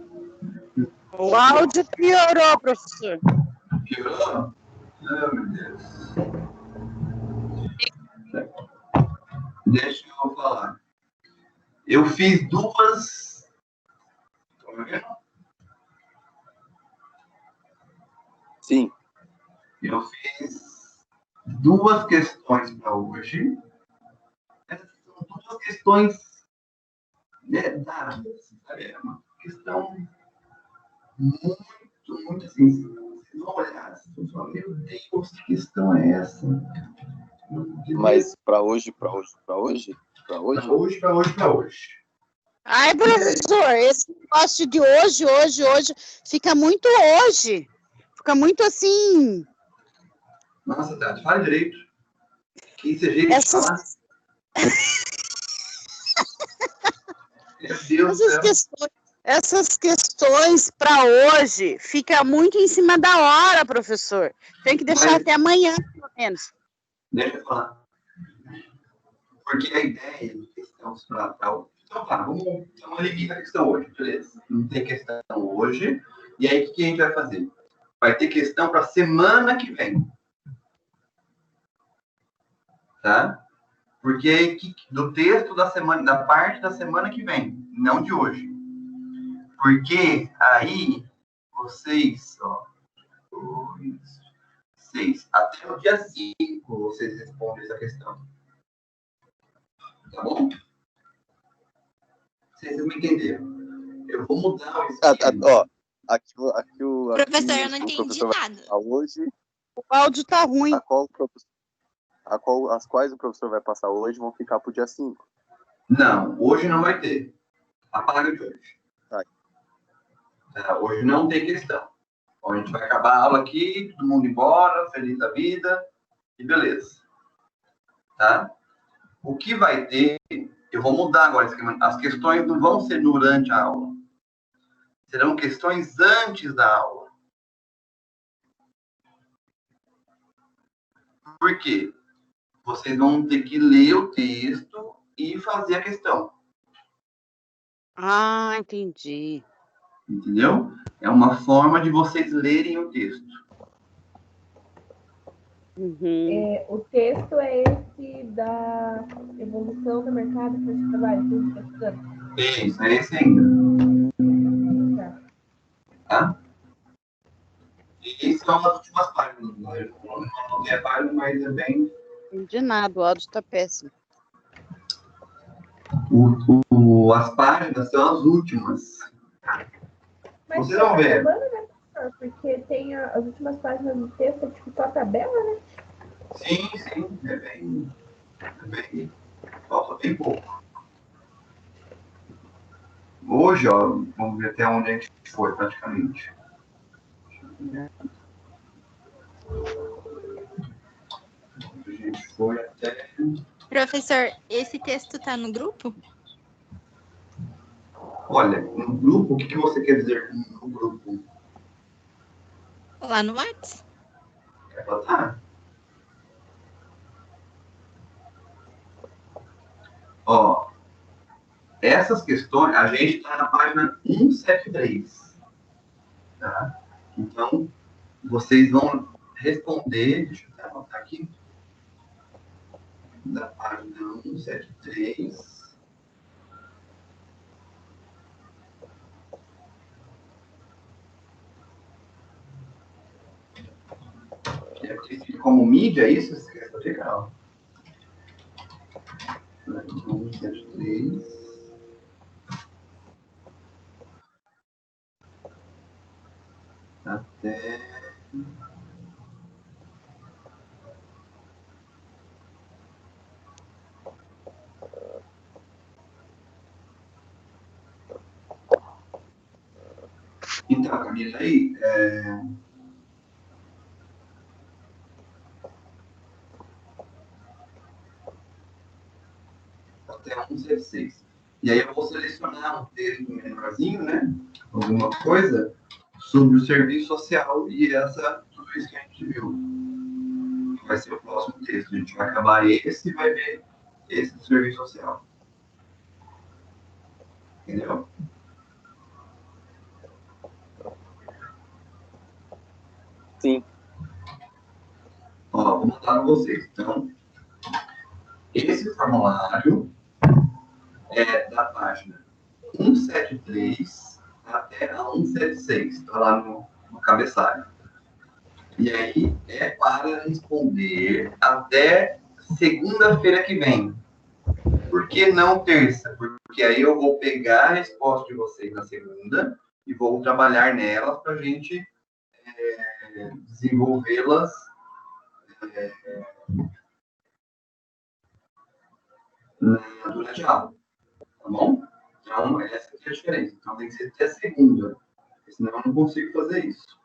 Speaker 5: O áudio piorou, professor.
Speaker 1: Piorou? Ah, meu Deus. Deixa eu falar. Eu fiz 2. Estão me vendo?
Speaker 3: Sim.
Speaker 1: Eu fiz 2 questões para hoje. Essas são 2 questões dadas, sabe? É uma questão muito assim. Vocês vão olhar, vocês vão falar, meu Deus, que questão é essa?
Speaker 3: Mas para hoje?
Speaker 1: Para hoje.
Speaker 5: Ai, professor, esse negócio de hoje, fica muito hoje. Fica muito assim.
Speaker 1: Nossa, Tati, fala direito. Que isso é jeito de falar? Meu Deus do céu.
Speaker 5: Essas questões para hoje fica muito em cima da hora, professor. Tem que deixar até amanhã, pelo menos.
Speaker 1: Deixa eu falar. Porque a ideia de questões para então, tá, vamos eliminar a questão hoje, beleza? Não tem questão hoje. E aí, o que a gente vai fazer? Vai ter questão para semana que vem. Tá? Porque aí, do texto da semana, da parte da semana que vem, não de hoje. Porque aí, vocês, ó, 2, 6, até o dia 5, vocês respondem essa questão. Tá bom? Vocês me entenderam. Eu vou mudar o esquema.
Speaker 6: Professor, eu não entendi nada.
Speaker 3: Hoje,
Speaker 5: o áudio tá ruim.
Speaker 3: As quais o professor vai passar hoje vão ficar para o dia 5.
Speaker 1: Não, hoje não vai ter. Apaga de hoje.
Speaker 3: Tá.
Speaker 1: Hoje não tem questão. Então, a gente vai acabar a aula aqui, todo mundo embora, feliz da vida, e beleza. Tá? O que vai ter, eu vou mudar agora esse esquema. As questões não vão ser durante a aula. Serão questões antes da aula. Por quê? Vocês vão ter que ler o texto e fazer a questão.
Speaker 5: Ah, entendi.
Speaker 1: Entendeu? É uma forma de vocês lerem o texto.
Speaker 5: Uhum.
Speaker 2: O texto é esse da evolução do mercado de trabalho que a gente está estudando.
Speaker 1: Isso, é esse ainda. Tá? E são as últimas páginas. Eu não tenho a página, mas é bem...
Speaker 5: Entendi nada, o áudio tá péssimo.
Speaker 1: As páginas são as últimas.
Speaker 2: Mas
Speaker 1: vocês vão ver.
Speaker 2: Acabando, né, professor? Porque tem as últimas páginas do texto, é tipo só a tabela, né?
Speaker 1: Sim. É bem... Falta bem pouco. Hoje, ó, vamos ver até onde a gente foi, praticamente. A gente foi até...
Speaker 6: Professor, esse texto tá no grupo?
Speaker 1: Olha, no grupo, o que você quer dizer com no grupo?
Speaker 6: Lá no Whats.
Speaker 1: Quer botar? Ó, essas questões, a gente está na página 173, tá? Então, vocês vão responder, deixa eu até anotar aqui, da página 173. É porque fica como mídia, é isso? Você quer saber, Carol? 173. Até... Então, Camila, aí, até 176. E aí eu vou selecionar um texto menorzinho, né? Alguma coisa sobre o serviço social e tudo isso que a gente viu. Vai ser o próximo texto. A gente vai acabar esse e vai ver esse do serviço social. Entendeu?
Speaker 3: Sim.
Speaker 1: Ó, vou mandar para vocês. Então, esse formulário é da página 173 até a 176. Está lá no cabeçalho. E aí é para responder até segunda-feira que vem. Por que não terça? Porque aí eu vou pegar a resposta de vocês na segunda e vou trabalhar nelas para a gente desenvolvê-las durante a aula. Tá bom? Então, essa é a diferença. Então, tem que ser até segunda. Senão eu não consigo fazer isso.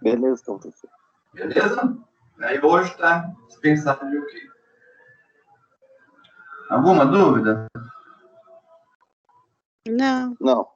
Speaker 3: Beleza, então, professor.
Speaker 1: Beleza? Aí hoje está dispensado de o quê? Alguma dúvida?
Speaker 5: Não.
Speaker 3: Não.